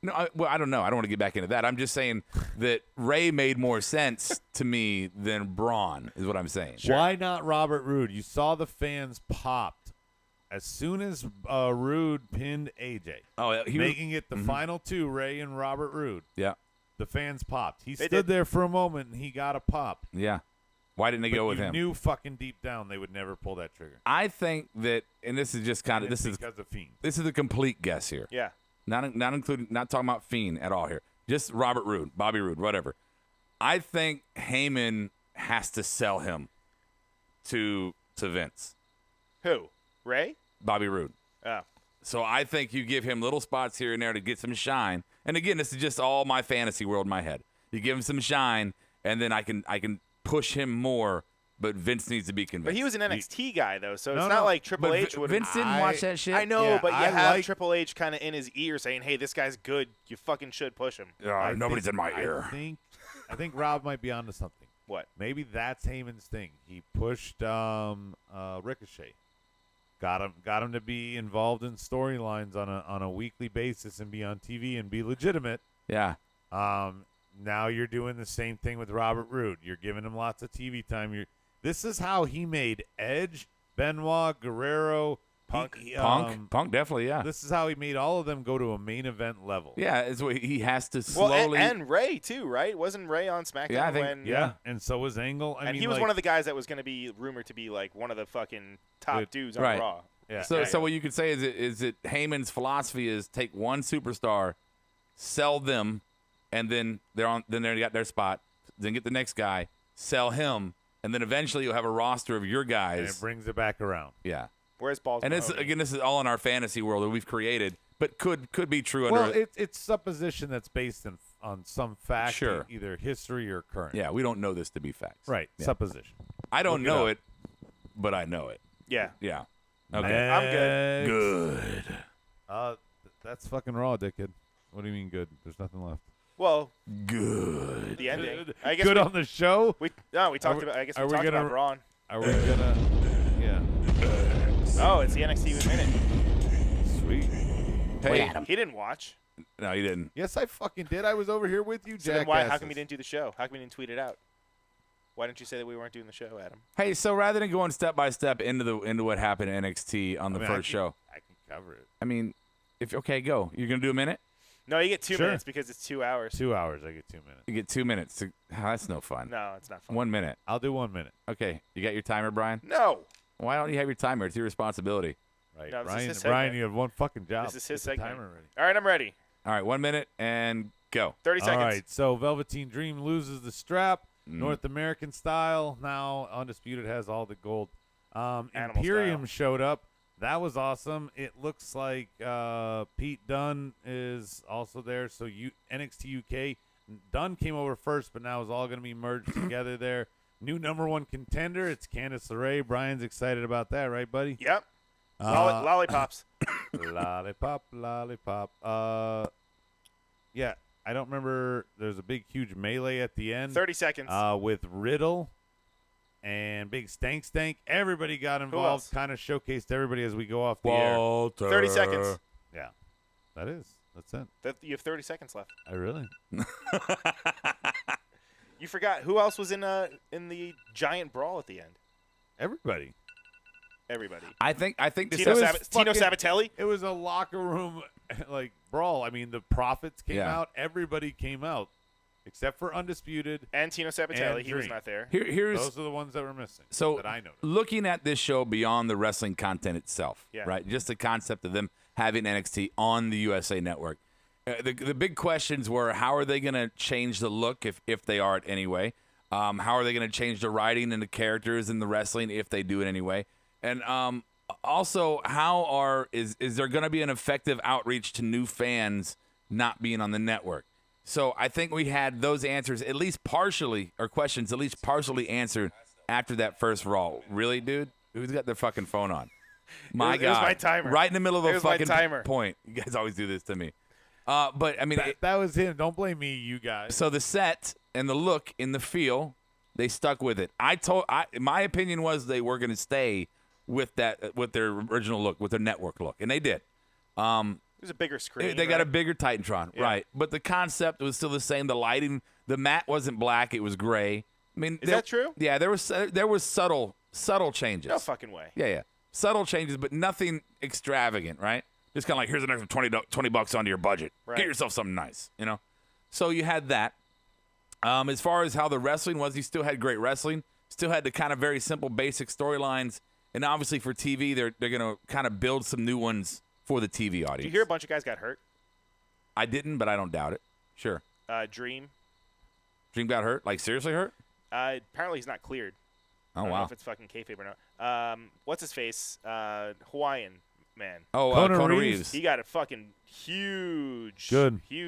No, I don't know. I don't want to get back into that. I'm just saying that Ray made more sense to me than Braun. Is what I'm saying. Why not Robert Roode? You saw the fans popped as soon as Roode pinned AJ. Oh, yeah, making it the final two, Ray and Robert Roode. Yeah. The fans popped. He They stood did. there for a moment, and he got a pop. Yeah. Why didn't they But go with you him? knew fucking deep down they would never pull that trigger. I think that, and this is just kind of It's because of Fiend. this is a complete guess here. Yeah. Not including, not talking about Fiend at all here. Just Robert Roode, Bobby Roode, whatever. I think Heyman has to sell him to Vince. Who? Ray? Bobby Roode. Oh. So I think you give him little spots here and there to get some shine. And again, this is just all my fantasy world in my head. You give him some shine, and then I can push him more. But Vince needs to be convinced. But he was an NXT guy, though, so No, it's not no. like Triple But H would. Vince didn't watch that shit. I know, Yeah, but you I have like- Triple H kind of in his ear saying, "Hey, this guy's good. You fucking should push him." Nobody's in my ear. I think Rob might be onto something. What? Maybe that's Heyman's thing. He pushed Ricochet. Got him to be involved in storylines on a weekly basis and be on TV and be legitimate. Yeah. Now you're doing the same thing with Robert Roode. You're giving him lots of TV time. This is how he made Edge, Benoit, Guerrero, Punk. Punk, definitely, yeah. This is how he made all of them go to a main event level. Yeah, it's what he has to Well, slowly. and Ray too, right? Wasn't Ray on SmackDown Yeah, I think- when? Yeah, and so was Angle. I And mean, he was like, one of the guys that was going to be rumored to be like one of the fucking top Good. dudes on Right. Raw. Yeah. So what you could say is that Heyman's philosophy is take one superstar, sell them, and then they got their spot. Then get the next guy, sell him, and then eventually you'll have a roster of your guys. And it brings it back around. Yeah. Where's Balls? And this is all in our fantasy world that we've created, but could be true under. Well, it's supposition that's based on some fact, Sure. either history or current. Yeah, we don't know this to be facts. Right. Yeah. Supposition. I don't Look know it it, but I know it. Yeah. Yeah. Okay. I'm good. Good. That's fucking raw, dickhead. What do you mean good? There's nothing left. Well, Good. the ending. I guess Good on the show? we talked about. I guess we talked about Braun. Are we gonna? Yeah. Oh, it's the NXT Minute. Sweet. Hey. He didn't watch. No, you didn't. Yes, I fucking did. I was over here with you, So Jack. then why? How come you didn't do the show? How come you didn't tweet it out? Why didn't you say that we weren't doing the show, Adam? Hey, so rather than going step by step into what happened in NXT on the I mean, first show, I can cover it. I mean, go. You're gonna do a minute. No, you get 2 Sure. minutes because it's 2 hours. 2 hours. I get 2 minutes. You get 2 minutes. That's no fun. No, it's not fun. 1 minute. I'll do 1 minute. Okay. You got your timer, Brian? No. Why don't you have your timer? It's your responsibility. Right. No, this is Ryan, his segment. Ryan, you have one fucking job. This is his Get the segment. timer ready. All right, I'm ready. All right, 1 minute and go. 30 seconds. All right, so Velveteen Dream loses the strap, North American style. Now Undisputed has all the gold. Animal Imperium style. showed up. That was awesome. It looks like Pete Dunne is also there. So NXT UK, Dunne came over first, but now it's all going to be merged together there. New #1 contender. It's Candice LeRae. Brian's excited about that, right, buddy? Yep. Lollipops. Lollipop, lollipop. Yeah, I don't remember. There's a big, huge melee at the end. 30 seconds. With Riddle and Big Stank. Everybody got involved. else? Kind of showcased everybody as we go off the air. 30 seconds. Yeah, that's it. You have 30 seconds left. I really. You forgot who else was in the giant brawl at the end? Everybody. Everybody. I think this Tino, is Tino Sabatelli. It was a locker room like brawl. I mean, the Profits came Yeah. out. Everybody came out except for Undisputed. And Tino Sabatelli. And He was Dream. not there. here's Those are the ones that were missing. so that I noticed. looking at this show beyond the wrestling content itself, Yeah. right? Just the concept of them having NXT on the USA Network. The big questions were, how are they going to change the look if they are it anyway? How are they going to change the writing and the characters and the wrestling if they do it anyway? And also, is there going to be an effective outreach to new fans not being on the network? So I think we had those answers at least partially, or questions at least partially answered after that first Raw. Really, dude? Who's got their fucking phone on? My It was God. my timer. Right in the middle of It a was my fucking timer. point. You guys always do this to me. But I mean, That was him. Don't blame me, you guys. so the set and the look and the feel, they stuck with it. My opinion was they were going to stay with their original look, with their network look, and they did. There's a bigger screen. They got a right? bigger Titantron, Yeah. right? But the concept was still the same. The lighting, the mat wasn't black; it was gray. I mean, Is that true? Yeah, there was subtle changes. No fucking way. Yeah, subtle changes, but nothing extravagant, right? Just kind of like, here's an extra $20 onto your budget. Right. Get yourself something nice, you know. So you had that. As far as how the wrestling was, you still had great wrestling. Still had the kind of very simple, basic storylines, and obviously for TV, they're gonna kind of build some new ones for the TV audience. Did you hear a bunch of guys got hurt? I didn't, but I don't doubt it. Sure. Dream. Dream got hurt? Like, seriously hurt? Apparently he's not cleared. Oh, I don't know wow. if it's fucking kayfabe or not. What's his face? Hawaiian man. Oh, Kona Kona Reeves. Reeves. He got a fucking huge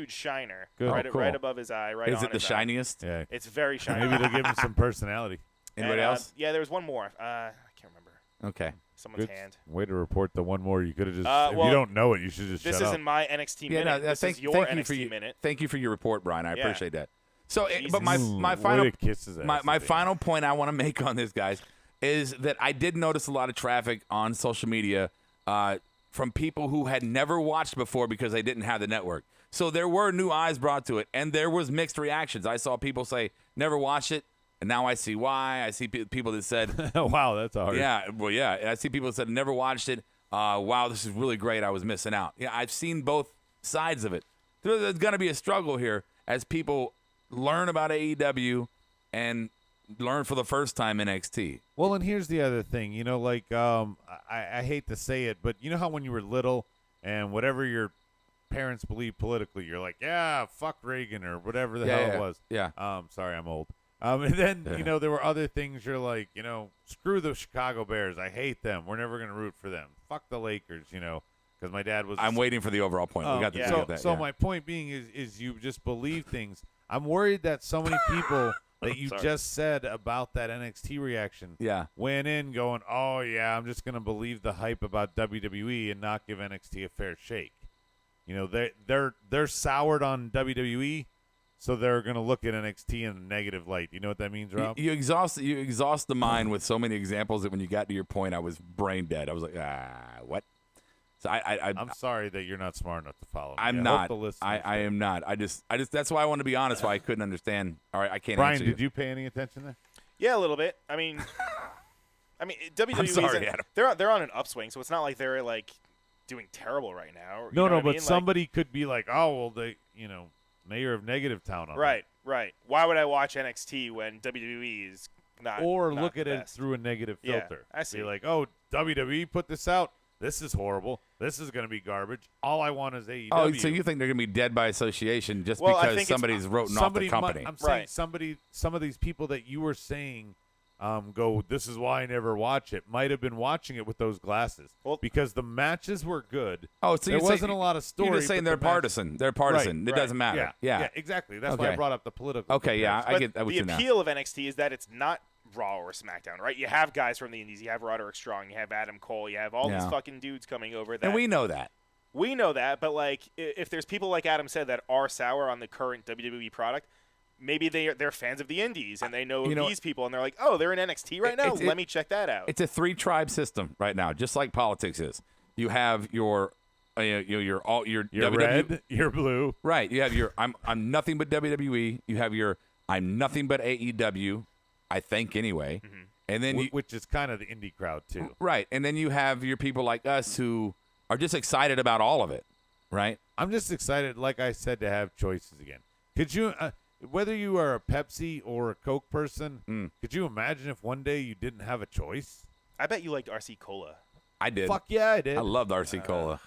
shiner Good. right, Oh, cool. right above his eye. Right Is on it the his eye. shiniest? Yeah. It's very shiny. Maybe they'll give him some personality. Anybody And, else? Yeah, there was one more. I can't remember. Okay. Someone's Good. hand. Way to report the one more. You could have just. if well, you don't know it, you should just This shut isn't up. my NXT Yeah, minute. no, This thank is your you NXT for minute. Thank you for your report, Brian. I Yeah. appreciate that. So, Jesus. but my Way final to kiss his ass my at the final end. point I want to make on this, guys, is that I did notice a lot of traffic on social media from people who had never watched before because they didn't have the network. So there were new eyes brought to it, and there was mixed reactions. I saw people say, never watched it, and now I see why. I see people that said, Wow, that's hard. yeah, well, yeah. And I see people that said, never watched it. Wow, this is really great. I was missing out. Yeah, I've seen both sides of it. There's going to be a struggle here as people learn about AEW and learn for the first time NXT. Well, and here's the other thing. You know, like I hate to say it, but you know how when you were little and whatever your parents believe politically, you're like, yeah, fuck Reagan or whatever the hell it was. Yeah. Sorry, I'm old. And then, there were other things you're like, screw the Chicago Bears. I hate them. We're never going to root for them. Fuck the Lakers, because my dad was. I'm waiting for the overall point. We got to that. So my point being is you just believe things. I'm worried that so many people that you just said about that NXT reaction went in going, oh, yeah, I'm just going to believe the hype about WWE and not give NXT a fair shake. They're soured on WWE. So they're going to look at NXT in a negative light. You know what that means, Rob? You exhaust the mind with so many examples that when you got to your point, I was brain dead. I was like, what? So I'm sorry that you're not smart enough to follow me. I'm not. I am not. I just that's why I want to be honest. Why I couldn't understand. All right, I can't. Brian, answer did you pay any attention there? Yeah, a little bit. I mean, WWE. They're on an upswing, so it's not like they're like doing terrible right now. No, but somebody could be like, oh well, they mayor of Negative Town on right. Why would I watch NXT when WWE is not? Or not look the at best? it through a negative filter. I see. Be like, oh, WWE put this out. This is horrible. This is going to be garbage. All I want is AEW. Oh, so you think they're going to be dead by association just because somebody's wrote off the company? I'm saying some of these people that you were saying this is why I never watch it, might have been watching it with those glasses because the matches were good. Oh, so there wasn't a lot of story. You're just saying they're partisan. They're partisan. It doesn't matter. Yeah, exactly. That's why I brought up the political. Okay, I get that. The appeal of NXT is that it's not Raw or SmackDown, right? You have guys from the Indies. You have Roderick Strong. You have Adam Cole. You have all these fucking dudes coming over. And we know that. We know that, but like, if there's people like Adam said that are sour on the current WWE product, maybe they're fans of the Indies and they know these people and they're like, oh, they're in NXT right now. Let me check that out. It's a 3-tribe system right now, just like politics is. You have your red, you're blue. Right. You have your I'm nothing but WWE. You have your I'm nothing but AEW. I think anyway. Mm-hmm. And then which is kind of the indie crowd too. Right. And then you have your people like us who are just excited about all of it. Right. I'm just excited, like I said, to have choices again. Could you? Whether you are a Pepsi or a Coke person, could you imagine if one day you didn't have a choice? I bet you liked RC Cola. I did. Fuck yeah, I did. I loved RC Cola.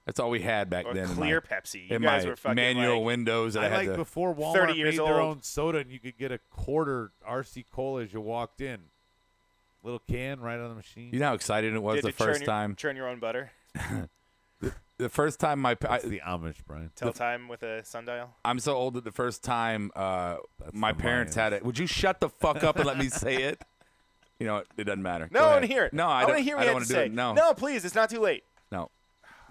That's all we had back then. Clear Pepsi. You in guys my were fucking manual windows. I like before Walmart 30 years made their old. own soda and you could get a quarter RC Cola as you walked in. Little can right on the machine. You know how excited it was the first time? Churn your own butter. The first time That's the Amish, Brian. Tell time with a sundial. I'm so old that the first time my parents had it. Would you shut the fuck up and let me say it? You know, it doesn't matter. No, I want to hear it. No, I want to hear what you have to say. No, please, it's not too late. No,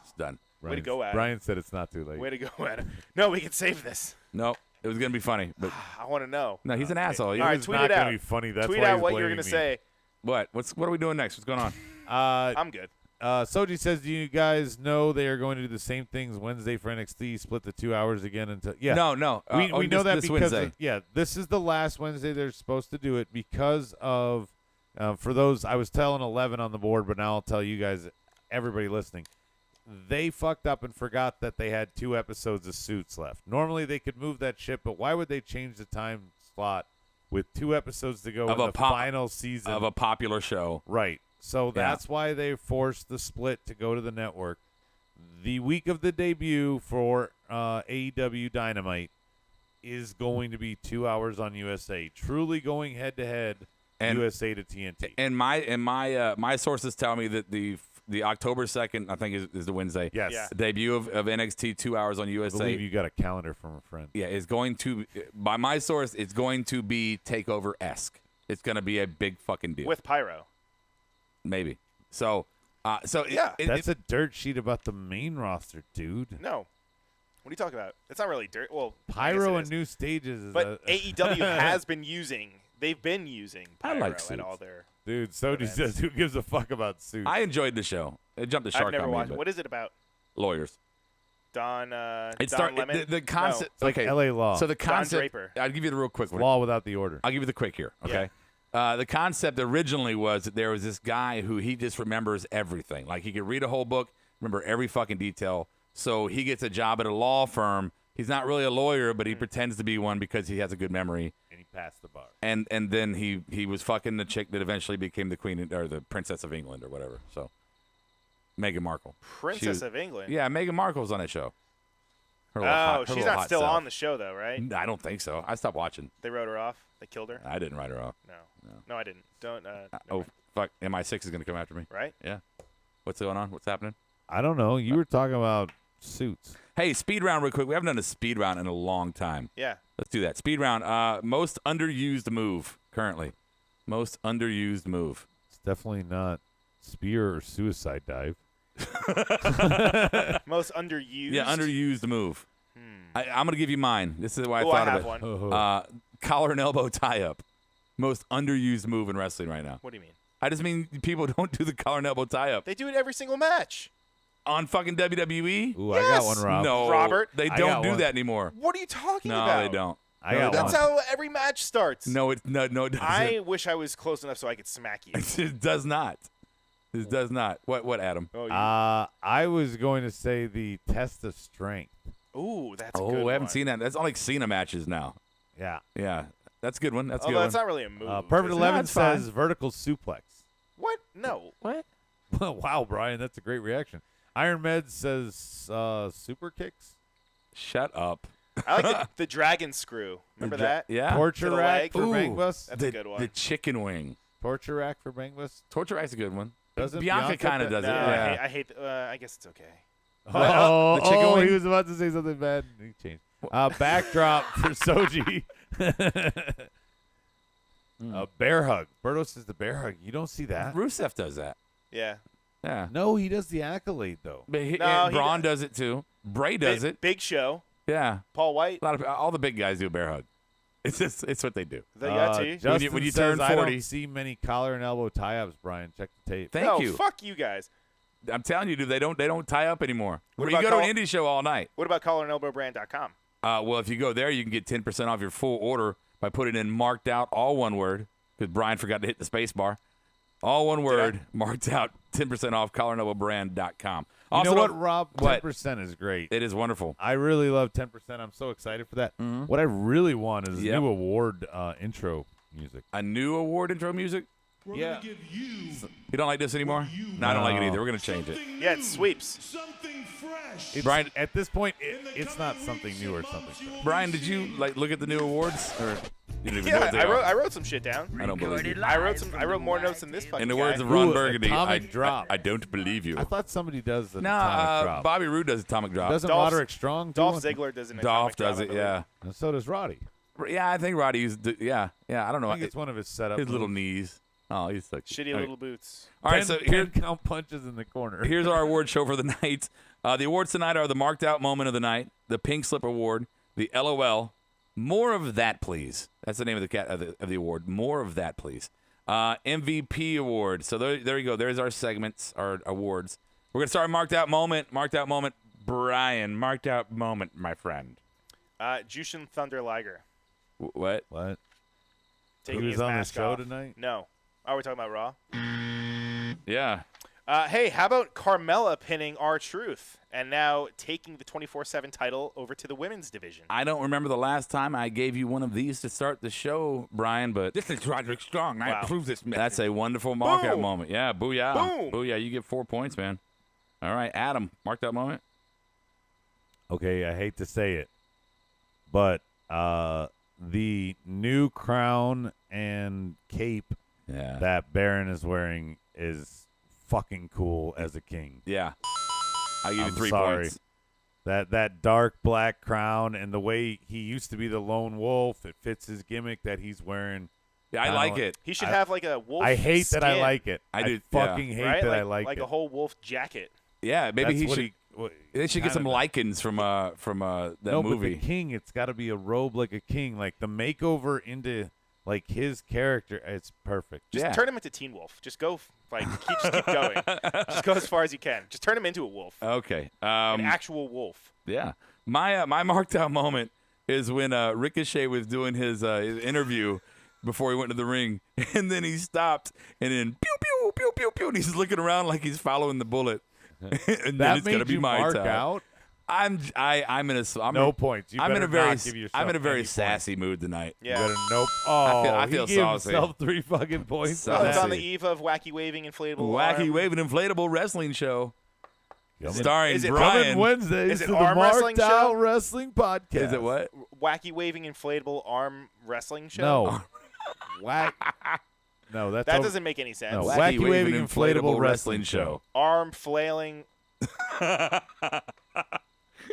it's done. Way to go, Adam. Brian said it's not too late. Way to go, Adam. No, we can save this. No, it was gonna be funny, but I want to know. No, he's an asshole. All right, tweet it out. Be funny. That's tweet why out he's what you're gonna gonna say. What? What are we doing next? What's going on? I'm good. Soji says, do you guys know they are going to do the same things Wednesday for NXT, split the 2 hours again until No. We know that this because Wednesday. this is the last Wednesday they're supposed to do it because of for those I was telling 11 on the board, but now I'll tell you guys, everybody listening, they fucked up and forgot that they had 2 episodes of Suits left. Normally they could move that shit, but why would they change the time slot with 2 episodes to go in the final season of a popular show? Right. So that's why they forced the split to go to the network. The week of the debut for AEW Dynamite is going to be 2 hours on USA, truly going head to head, USA to TNT. And my sources tell me that the October 2nd, I think is the Wednesday. Yes. Yeah. The debut of NXT 2 hours on USA. I believe you got a calendar from a friend. Yeah, is going to, by my source, it's going to be TakeOver-esque. It's going to be a big fucking deal. With pyro. Maybe. So yeah. That's a dirt sheet about the main roster, dude. No. What are you talking about? It's not really dirt. Well, pyro and new stages is but AEW has been using. They've been using pyro I like at all their. Dude, Soji says, who gives a fuck about Suits? I enjoyed the show. It jumped the shark I've never on me. watched. What is it about? Lawyers. Don Don Lemon? The concept. It's like LA Law. So the concept. Don Draper. I'll give you the real quick one. Law without the order. I'll give you the quick here. Okay. Yeah. The concept originally was that there was this guy who he just remembers everything. Like he could read a whole book, remember every fucking detail. So he gets a job at a law firm. He's not really a lawyer, but he pretends to be one because he has a good memory. And he passed the bar. And then he was fucking the chick that eventually became the queen or the princess of England or whatever. So Meghan Markle. Princess of England. Yeah, Meghan Markle was on that show. She's not still on the show, though, right? I don't think so. I stopped watching. They wrote her off? They killed her? I didn't write her off. No, I didn't. Don't. Oh, fuck. MI6 is going to come after me. Right? Yeah. What's going on? What's happening? I don't know. You were talking about suits. Hey, speed round real quick. We haven't done a speed round in a long time. Yeah. Let's do that. Speed round. Most underused move currently. Most underused move. It's definitely not spear or suicide dive. Most underused? Yeah, underused move. I'm going to give you mine. This is why I Oh, thought I of have it. one. Collar and elbow tie-up. Most underused move in wrestling right now. What do you mean? I just mean people don't do the collar and elbow tie-up. They do it every single match. On fucking WWE? Ooh, I got one, Rob. No, Robert. they I don't got do one. that anymore. What are you talking No, about? they don't. I got That's one. how every match starts. No, it doesn't. I wish I was close enough so I could smack you. It does not. It does not. What, Adam? Oh, I was going to say the test of strength. Ooh, that's a good Oh, one. I haven't seen that. That's on like Cena matches now. Yeah. Yeah, that's a good one. That's a good Although that's one. not really a move. Perfect is it? 11 That's fine. says vertical suplex. What? No. What? Wow, Brian, that's a great reaction. Iron Med says super kicks. Shut up. I like the dragon screw. Remember that? Yeah. Torture To the rack leg. for Ooh, Bangbus. That's a good one. The chicken wing. Torture rack for Bangbus. Torture rack's a good one. Doesn't Bianca Bianca kind of do- does No, it. Yeah. I hate I guess it's okay. Oh, the chicken wing? he was about to say something bad. He changed. Backdrop for Soji. Bear hug. Berto says the bear hug. You don't see that? Rusev does that. Yeah. Yeah. No, he does the accolade though. But No, he Braun does it too. Bray does it. Big Show. Yeah. Paul White. A lot of all the big guys do a bear hug. It's what they do. The Yati. Justin when you says, turn I 40. don't see many collar and elbow tie-ups, Brian. Check the tape. Thank no, you. fuck you guys. I'm telling you, dude, they don't tie up anymore. What You about go to call- an indie show all night. What about collarandelbowbrand.com? Well, if you go there, you can get 10% off your full order by putting in marked out, all one word, because Brian forgot to hit the space bar. All one word, marked out, 10% off, collarandelbowbrand.com. You Also, know what, Rob? What? 10% is great. It is wonderful. I really love 10%. I'm so excited for that. What I really want is Yep. new award intro music. A new award intro music? Yeah. You don't like this anymore? No, I don't like it either. We're going to change it. Yeah, it sweeps. It's, Brian- at this point, it's not something new or something fresh. Brian, did you look at the new awards? Or you don't even know Yeah, what they I are? wrote some shit down. I don't believe you. I wrote more notes than this fucking In the guy. words of Ron Ooh, Burgundy, Atomic Drop. I don't believe you. I thought somebody does an No, atomic drop. Bobby Roode does Atomic Drop. Doesn't Dolph- Roderick Strong do Dolph one? Ziggler does an Dolph atomic drop, does I it, believe. yeah. And so does Roddy. Yeah, I think Roddy used yeah. I don't know. I think it's one of his setup His little moves. knees. Oh, he's so Shitty all right. little boots. All right, so 10 count punches in the corner. here's our award show for the night. The awards tonight are the marked out moment of the night, the Pink Slip Award, the LOL. More of that, please. That's the name of the award. More of that, please. MVP award. So there you go. There's our segments, our awards. We're gonna start marked out moment. Marked out moment. Brian, marked out moment, my friend. Jushin Thunder Liger. What? What? Taking He was his on the mask show off. tonight? No. Oh, we're talking about Raw? Yeah. Hey, how about Carmella pinning R-Truth and now taking the 24/7 title over to the women's division? I don't remember the last time I gave you one of these to start the show, Brian, but This is Roderick Strong. I Wow. approve this message. that's a wonderful mark out Boom. moment. Yeah, booyah. Boom. Booyah. You get 4 points, man. All right, Adam, mark that moment. Okay, I hate to say it, but the new crown and cape Yeah. that Baron is wearing is fucking cool as a king. Yeah. I give you I'm 3 sorry. points. That dark black crown and the way he used to be the lone wolf, it fits his gimmick that he's wearing. Yeah, I I like don't- it. He should I- have like a wolf I hate that I skin, like it. I do- fucking yeah. hate right? that I like like it. a whole wolf jacket. Yeah, maybe That's he what should. what- They should get some kinda- lichens from that no, movie. but the king, it's got to be a robe like a king. Like the makeover into like his character, it's perfect. Just Yeah. turn him into Teen Wolf. Just go, just keep going. Just go as far as you can. Just turn him into a wolf, Okay. an actual wolf. Yeah. My marked out moment is when Ricochet was doing his interview before he went to the ring, and then he stopped, and then pew pew pew pew pew, and he's looking around like he's following the bullet. And then That it's gonna made be you my mark time. out. I'm No points. You I'm in better a very not give yourself I'm in a very any points. sassy mood tonight. You Yeah. better nope. Oh, I feel he gave saucy. himself 3 fucking points. So- Oh, it's on Sassy. the eve of wacky waving inflatable Wacky arm. waving inflatable wrestling show. Starring is it Brian. Coming Wednesdays Is it to the arm wrestling Marked Out show? Wrestling Podcast. Is it what? Wacky waving inflatable arm wrestling show? No. Whack. No, that's That all- doesn't make any sense. No, Wacky Waving Inflatable Wrestling Show. Arm flailing.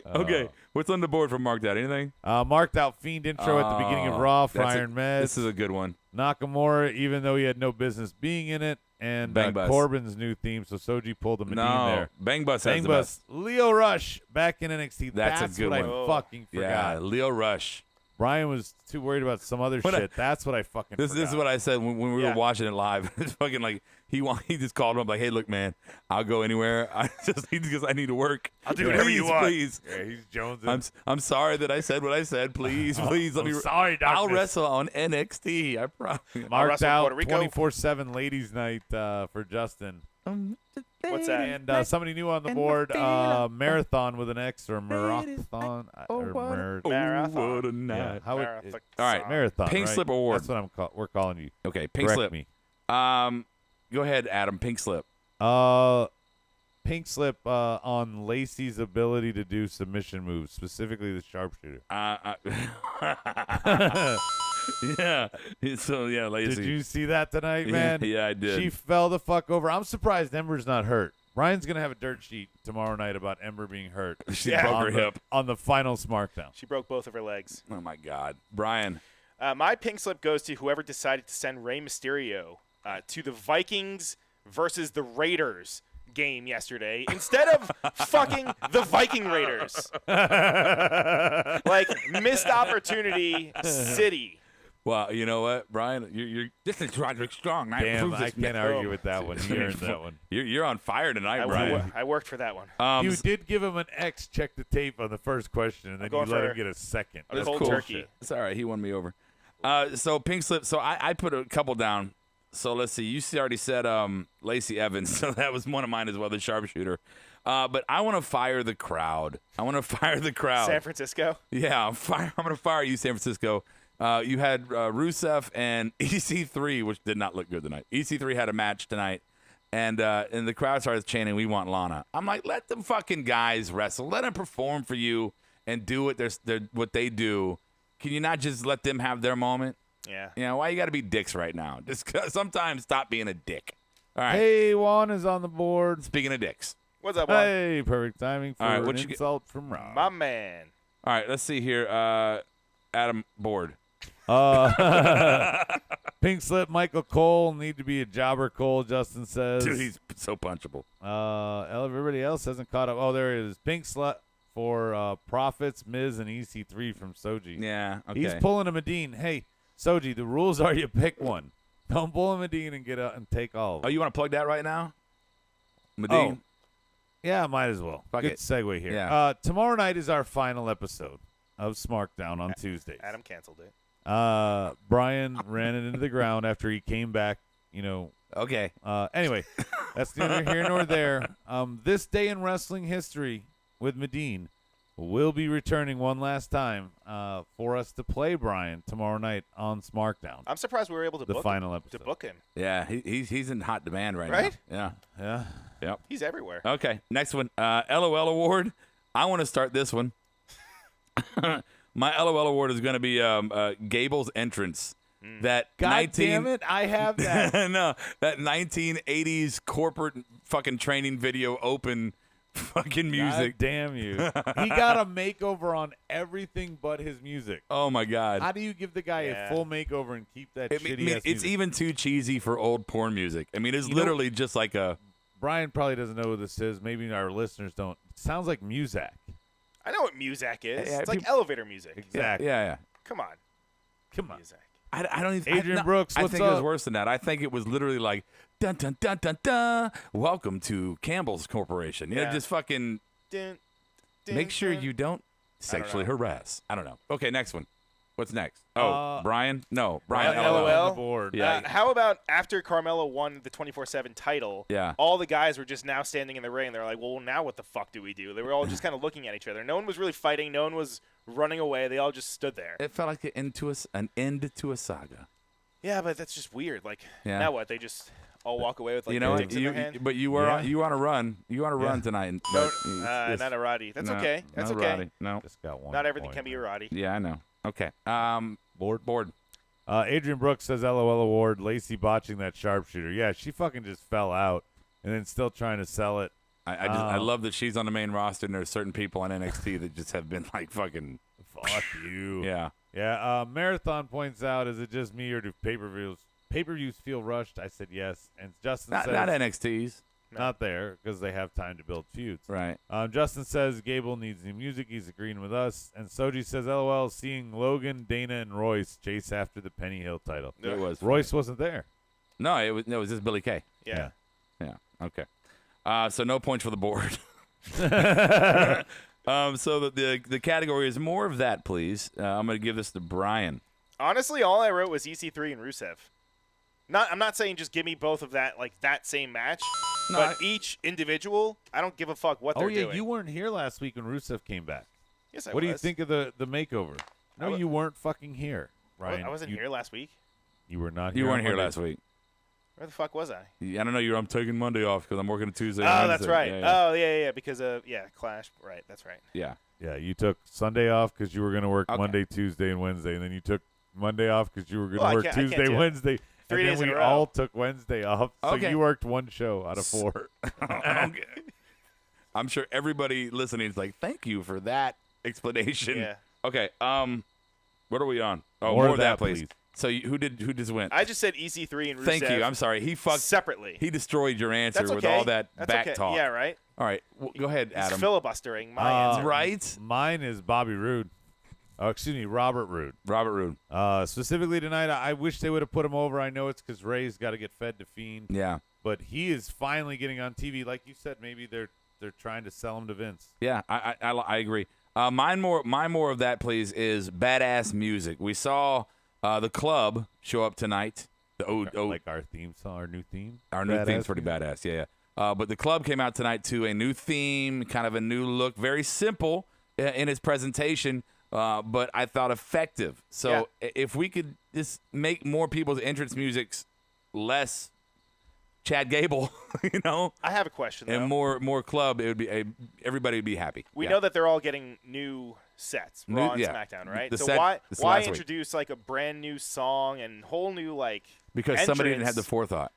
Okay, what's on the board for Marked Out? Anything? Marked Out Fiend intro at the beginning of Raw for That's Iron Mez. This is a good one. Nakamura, even though he had no business being in it, and Bang Bus. Corbin's new theme, so Soji pulled a Medine No, there. Bang Bus has Bang the Bus. best. Leo Rush back in NXT. That's a good what one. I fucking Yeah, forgot. Leo Rush. Brian was too worried about some other What shit. That's what I fucking This forgot. is what I said when we Yeah. were watching it live. It's fucking like he just called him up like, hey, look, man, I'll go anywhere. I just need because I need to work. I'll do whatever you want. Please. Yeah, he's jonesing. I'm sorry that I said what I said. Please, please let I'm me. sorry, I'll darkness. wrestle on NXT. I promise. Marked wrestle Out Puerto Rico. 24/7 Ladies Night for Justin. What's that? And somebody new on the board, Marathon with an X or Marathon. Marathon. What a night. Yeah, how Marathon. it, All right. Marathon. Pink right? Slip Award. That's what we're calling you. Okay, pink Correct slip. me. Go ahead, Adam. Pink slip. Pink slip on Lacey's ability to do submission moves, specifically the sharpshooter. Yeah. So yeah, Lacey. Did you see that tonight, Yeah, man? yeah, I did. She fell the fuck over. I'm surprised Ember's not hurt. Brian's gonna have a dirt sheet tomorrow night about Ember being hurt. She Yeah. broke on her the- hip. on the final SmackDown. She broke both of her legs. Oh my God, Brian. My pink slip goes to whoever decided to send Rey Mysterio to the Vikings versus the Raiders game yesterday instead of fucking the Viking Raiders. Like, missed opportunity city. Well, you know what, Brian? You're this is Roderick Strong. Damn, I can't argue with that one. He earned that one. You're on fire tonight, Brian. I worked for that one. You did give him an X, check the tape on the first question, and then you going let for him get a second. a That's cold cool turkey. shit. It's all right. He won me over. So pink slip. So I put a couple down. So let's see. You already said Lacey Evans. So that was one of mine as well, the sharpshooter. But I want to fire the crowd. San Francisco. Yeah, I'm going to fire you, San Francisco. You had Rusev and EC3, which did not look good tonight. EC3 had a match tonight, and the crowd started chanting, "We want Lana." I'm like, let them fucking guys wrestle. Let them perform for you and do what they do. Can you not just let them have their moment? Yeah. You know, why you got to be dicks right now? Just sometimes stop being a dick. All right. Hey, Juan is on the board. Speaking of dicks. What's up, Juan? Hey, perfect timing for All right, an what you get- insult from Rob. My man. All right, let's see here. Adam Board. Pink slip, Michael Cole need to be a jobber. Cole, Justin says. Dude, he's so punchable. Everybody else hasn't caught up. Oh, there it is. Pink slip for Profits, Miz, and EC3 from Soji. Yeah, okay. He's pulling a Medine. Hey, Soji, the rules are you pick one. Don't pull a Medine and get out and take all of Oh, them. you want to plug that right now? Medine? Yeah, might as well. Fuck Good it. segue here. Yeah. Tomorrow night is our final episode of SmackDown on Tuesdays. Adam canceled it. Brian ran it into the ground after he came back, Okay. Anyway, that's neither here nor there. This day in wrestling history with Medine will be returning one last time for us to play Brian tomorrow night on SmackDown. I'm surprised we were able to The book final him, episode. to book him. Yeah, he's in hot demand right, Right? now. Yeah. Yeah. Yep. He's everywhere. Okay. Next one. LOL award. I want to start this one. My LOL award is going to be Gable's entrance. That God damn it, I have that. No, that 1980s corporate fucking training video open fucking music. God damn you. He got a makeover on everything but his music. Oh my God. How do you give the guy Yeah. a full makeover and keep that I shitty mean, ass it's music? even too cheesy for old porn music. I mean, it's You know- literally just like a. Brian probably doesn't know who this is. Maybe our listeners don't. It sounds like Muzak. I know what Muzak is. Yeah, it's like people- elevator music. Exactly. Yeah. Come on. Come on. Muzak. I don't even. Adrian Brooks, I what's think it was up? worse than that. I think it was literally like, dun dun dun dun dun. Welcome to Campbell's Corporation. You know, Yeah. just fucking Dun, dun, make sure dun. you don't sexually know. harass. I don't know. Okay, next one. What's next? Oh, Brian? No, Brian. Brian LOL. LOL. on the board. Yeah. How about after Carmelo won the 24/7 title? Yeah. All the guys were just now standing in the ring. They're like, "Well, now what the fuck do we do?" They were all just kind of looking at each other. No one was really fighting. No one was running away. They all just stood there. It felt like an end to a saga. Yeah, but that's just weird. Like, Yeah. now what? They just all walk away with like You know, drinks in their hand. but you were you on a run. You on a run tonight. No, But not a Roddy. That's no, okay. That's no okay. Roddy. No. Just got one. Not everything point can be a there. Roddy. Yeah, I know. Okay. Board. Adrian Brooks says, LOL award, Lacey botching that sharpshooter. Yeah, she fucking just fell out and then still trying to sell it. I love that she's on the main roster and there's certain people on NXT that just have been like fucking. Fuck you. Yeah. Yeah. Marathon points out, is it just me or do pay-per-views feel rushed? I said yes. And Justin says. Not NXTs. Not there because they have time to build feuds. Right. Justin says Gable needs new music. He's agreeing with us. And Soji says, LOL, seeing Logan, Dana, and Royce chase after the Penny Hill title. It was. Royce wasn't there. No, it was just Billy Kay. Yeah. Yeah. Okay. So no points for the board. So the category is more of that, please. I'm going to give this to Brian. Honestly, all I wrote was EC3 and Rusev. I'm not saying just give me both of that, like that same match, but each individual, I don't give a fuck what they're doing. You weren't here last week when Rusev came back. Yes, I was. What do you think of the makeover? No, you weren't fucking here, Ryan. I wasn't here last week. You were not here. You weren't on here Monday. last week. Where the fuck was I? I don't know. I'm taking Monday off because I'm working Tuesday. Oh, and that's Wednesday. right. Yeah, Oh, yeah, because of Clash. Right, that's right. yeah. Yeah, you took Sunday off because you were going to work Okay. Monday, Tuesday, and Wednesday, and then you took Monday off because you were going to Well, I work can't Tuesday, do it. Wednesday. 3 and days then in we a row. all took Wednesday off, so Okay. you worked one show out of 4. Okay. I'm sure everybody listening is like, thank you for that explanation. Yeah. Okay. What are we on? Oh, More more, of of that, that, please. please. So who just went? I just said EC3 and Rusev. Thank you. I'm sorry. He fucked separately. He destroyed your answer That's with okay. all that That's back okay. talk. Yeah, right. All right. Well, go ahead, He's Adam. filibustering my answer. Right? Mine is Bobby Roode. Oh, excuse me, Robert Roode. Robert Roode. Specifically tonight, I wish they would have put him over. I know it's because Ray's got to get fed to Fiend. Yeah. But he is finally getting on TV. Like you said, maybe they're trying to sell him to Vince. Yeah, I agree. Mine more of that, please, is badass music. We saw the club show up tonight. Like our theme song, our new theme. Our new theme's Badass pretty music. badass. Yeah, yeah. But the club came out tonight to a new theme, kind of a new look, very simple in its presentation, but I thought effective. So if we could just make more people's entrance musics less Chad Gable, you know, I have a question, though. and more club, it would be everybody would be happy. We Yeah. know that they're all getting new sets, Raw and yeah. SmackDown, right? The So set- why this last week. introduce like a brand new song and whole new like Because somebody didn't have the entrance forethought.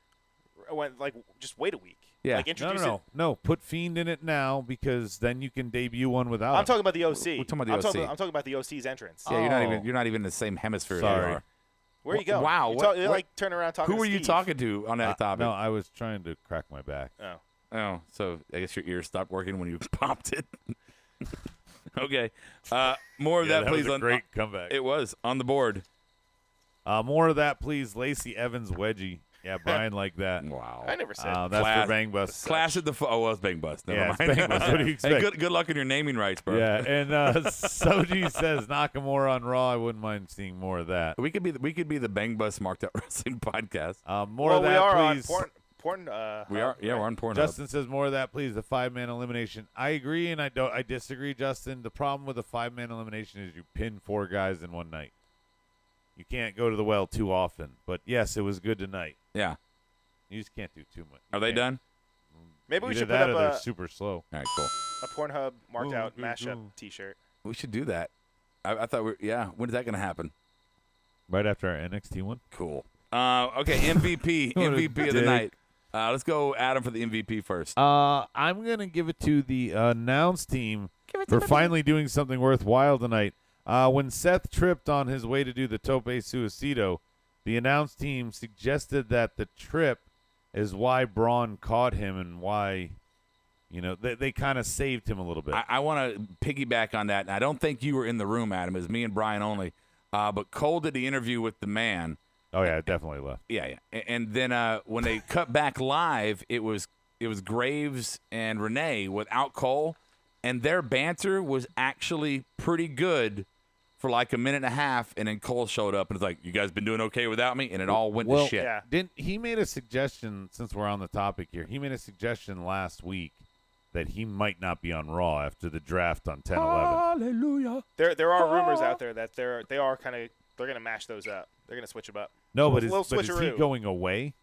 when like just wait a week? Yeah. Like introduce it. No. Put Fiend in it now because then you can debut one without I'm him. talking about the OC. We're talking about the OC. I'm talking about the OC's entrance. Yeah, Oh. you're not even in the same hemisphere. Sorry. As you are. Where you go? Wow, You what- you're what- like turn around talking. Who to were you Steve. talking to on that topic? No, I was trying to crack my back. Oh. Oh, so I guess your ears stopped working when you popped it. Okay. More of that, that please. was a great comeback. It was on the board. More of that, please. Lacey Evans wedgie. Yeah, Brian liked that. Wow. I never said. That's Class- for Bang Bus. Clash at the well, it's Bang Bus. Never Yeah, it's mind. Bang Bus. What do you expect? Hey, good luck in your naming rights, bro. Yeah, and Soji says Nakamura on Raw. I wouldn't mind seeing more of that. We could be the Bang Bus Marked Out Wrestling podcast. More well, of that, we are please. on porn. We are. Yeah, we're on Pornhub. Justin says more of that, please. The 5-man elimination. I agree, and I disagree, Justin. The problem with the 5-man elimination is you pin 4 guys in one night. You can't go to the well too often. But yes, it was good tonight. Yeah. You just can't do too much. Are they done? Maybe we Either should put that or up they're a super slow. All right, cool. Pornhub marked out Ooh, mashup ooh. T-shirt. We should do that. I thought when is that going to happen? Right after our NXT one. Cool. Okay, MVP. What a MVP of the dick. night. Let's go, Adam, for the MVP first. I'm gonna give it to the announce team for finally doing something worthwhile tonight. When Seth tripped on his way to do the Tope Suicido, the announce team suggested that the trip is why Braun caught him and why, they kind of saved him a little bit. I want to piggyback on that. And I don't think you were in the room, Adam. It was me and Brian only. But Cole did the interview with the man. Oh yeah, it definitely left. Yeah. And then when they cut back live, it was Graves and Renee without Cole, and their banter was actually pretty good for like a minute and a half, and then Cole showed up and was like, "You guys been doing okay without me?" And it all went to shit. Yeah. Didn't he made a suggestion, since we're on the topic here? He made a suggestion last week that he might not be on Raw after the draft on 10-11. Hallelujah. There are rumors out there that they're gonna mash those up. They're gonna switch them up. No, but Little is he switcheroo. going away?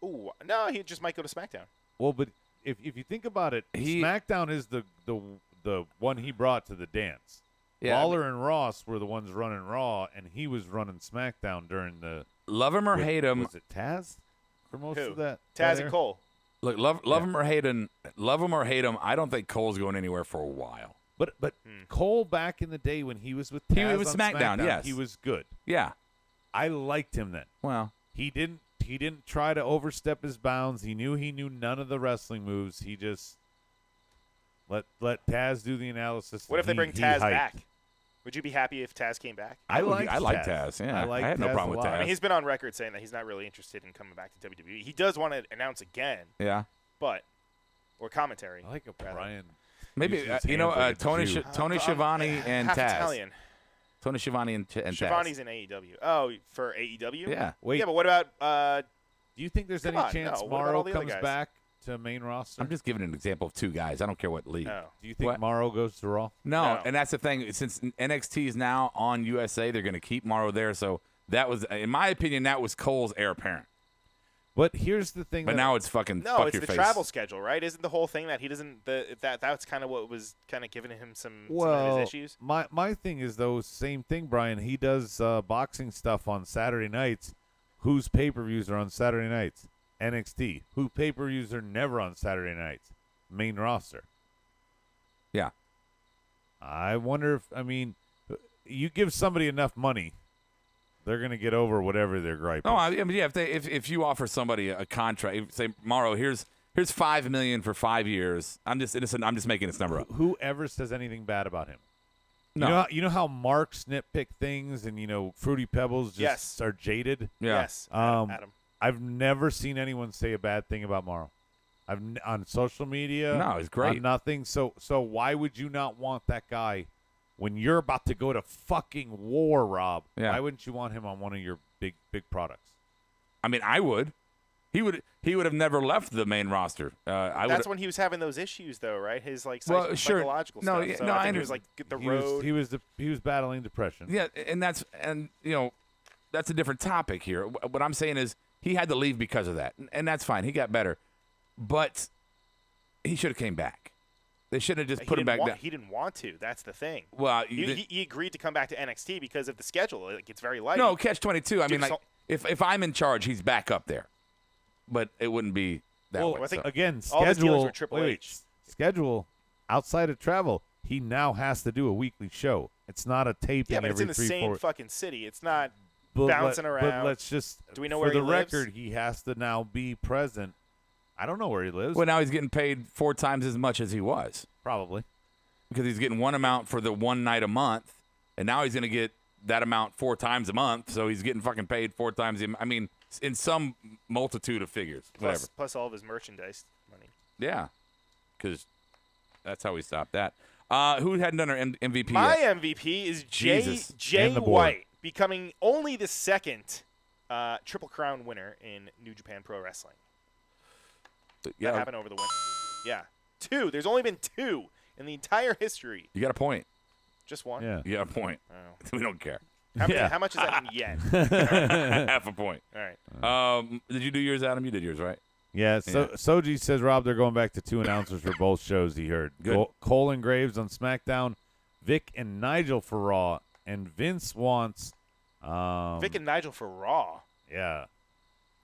Ooh, no, he just might go to SmackDown. Well, but if you think about it, SmackDown is the one he brought to the dance. Yeah, Lawler and Ross were the ones running Raw, and he was running SmackDown during the. Love him or hate him. Was it Taz for most Who? of that? Taz that and Cole. Look, love him or hate him. Love him or hate him. I don't think Cole's going anywhere for a while. But Cole back in the day when he was with Taz He was on SmackDown, yes. he was good. Yeah. I liked him then. Well, He didn't try to overstep his bounds. He knew none of the wrestling moves. He just let Taz do the analysis. What if they bring Taz back? Would you be happy if Taz came back? I like Taz. Yeah, I had no problem with Taz. I mean, he's been on record saying that he's not really interested in coming back to WWE. He does want to announce again. Yeah. Or commentary. I like a Brian. Maybe Tony Schiavone and half Taz. Italian. Tony Schiavone and Taz. Schiavone's in AEW. Oh, for AEW? Yeah. Wait. Yeah, but what about Do you think there's any chance what about Morrow all the other comes guys? back to main roster? I'm just giving an example of two guys. I don't care what league. Oh. Do you think What? Morrow goes to Raw? No, and that's the thing. Since NXT is now on USA, they're going to keep Morrow there. So that was, in my opinion, that was Cole's heir apparent. But here's the thing. But now it's fucking No, fuck it's your the face. travel schedule, right? Isn't the whole thing that he doesn't that's kind of what was kind of giving him some of well, his issues? my thing is though same thing, Brian. He does boxing stuff on Saturday nights. Whose pay-per-views are on Saturday nights? NXT. Who pay-per-views are never on Saturday nights? Main roster. Yeah. I wonder if you give somebody enough money, they're gonna get over whatever their gripe. No, is. I mean, yeah. If you offer somebody a contract, say Morrow, here's $5 million for 5 years. I'm just making this number up. Whoever says anything bad about him. No. You know how Marks nitpick things and Fruity Pebbles just are jaded. Yeah. Yes. Adam. I've never seen anyone say a bad thing about Morrow. On social media. No, it's great. On nothing. So why would you not want that guy when you're about to go to fucking war, Rob? Yeah. Why wouldn't you want him on one of your big products? I mean, I would. He would have never left the main roster. That's when he was having those issues, though, right? His sure. psychological No, stuff. yeah, So no, I I think it was like the He road. he was battling depression. Yeah, and that's a different topic here. What I'm saying is he had to leave because of that, and that's fine. He got better, but he should have came back. They should have just put him back down. He didn't want to. That's the thing. Well, he agreed to come back to NXT because of the schedule. Like, it's very light. no, catch-22. I Dude, mean, like if I'm in charge, he's back up there, but it wouldn't be that way. I think so. Again, all the dealers schedule. were Triple wait, H. schedule outside of travel. He now has to do a weekly show. It's not a taping. Yeah, but it's every in the 3, same 4. fucking city. It's not But bouncing But around. let's just. Do we know for where the he lives? record, he has to now be present. I don't know where he lives. Well, now he's getting paid 4 times as much as he was Probably. because he's getting one amount for the one night a month, and now he's going to get that amount 4 times a month. So he's getting fucking paid 4 times. I mean, in some multitude of figures, whatever. plus all of his merchandise money. Yeah, because that's how we stopped that. Who hadn't done our MVP My yet? MVP is Jesus. Jay And the board. White, becoming only the second Triple Crown winner in New Japan Pro Wrestling. That Yeah, happened over the winter. Yeah. 2. There's only been 2 in the entire history. you got a point. Just one? Yeah. You got a point. Oh. We don't care. How much is that in yen? Half a point. All right. Did you do yours, Adam? You did yours, right? Yeah. So Soji says, Rob, they're going back to 2 announcers for both shows. He heard Good. Cole and Graves on SmackDown, Vic and Nigel for Raw, and Vince wants. Vic and Nigel for Raw. Yeah.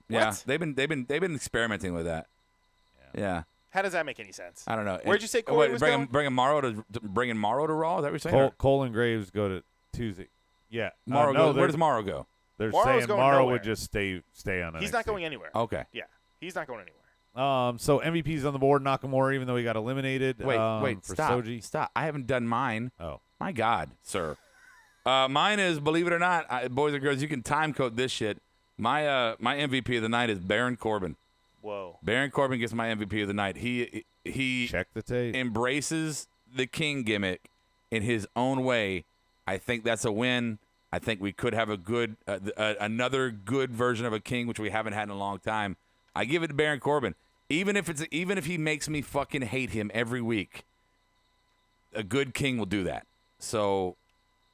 Yeah, What? they've been experimenting with that. Yeah. How does that make any sense? I don't know. Where'd you say Corey was going? bringing Morrow to Raw? Is that what you're saying? Cole and Graves go to Tuesday. Yeah. Morrow no, goes, they're- where does Morrow go? They're Morrow's saying going Morrow nowhere. would just stay on. He's NXT. not going anywhere. Okay. Yeah. He's not going anywhere. So MVP's on the board. Nakamura, even though he got eliminated. Wait, for stop. Soji. Stop. I haven't done mine. Oh. My God, sir. Mine is, believe it or not, boys and girls, you can time code this shit. My MVP of the night is Baron Corbin. Whoa. Baron Corbin gets my MVP of the night. He Check the tape. embraces the king gimmick in his own way. I think that's a win. I think we could have a good another good version of a king, which we haven't had in a long time. I give it to Baron Corbin. Even if he makes me fucking hate him every week, a good king will do that. So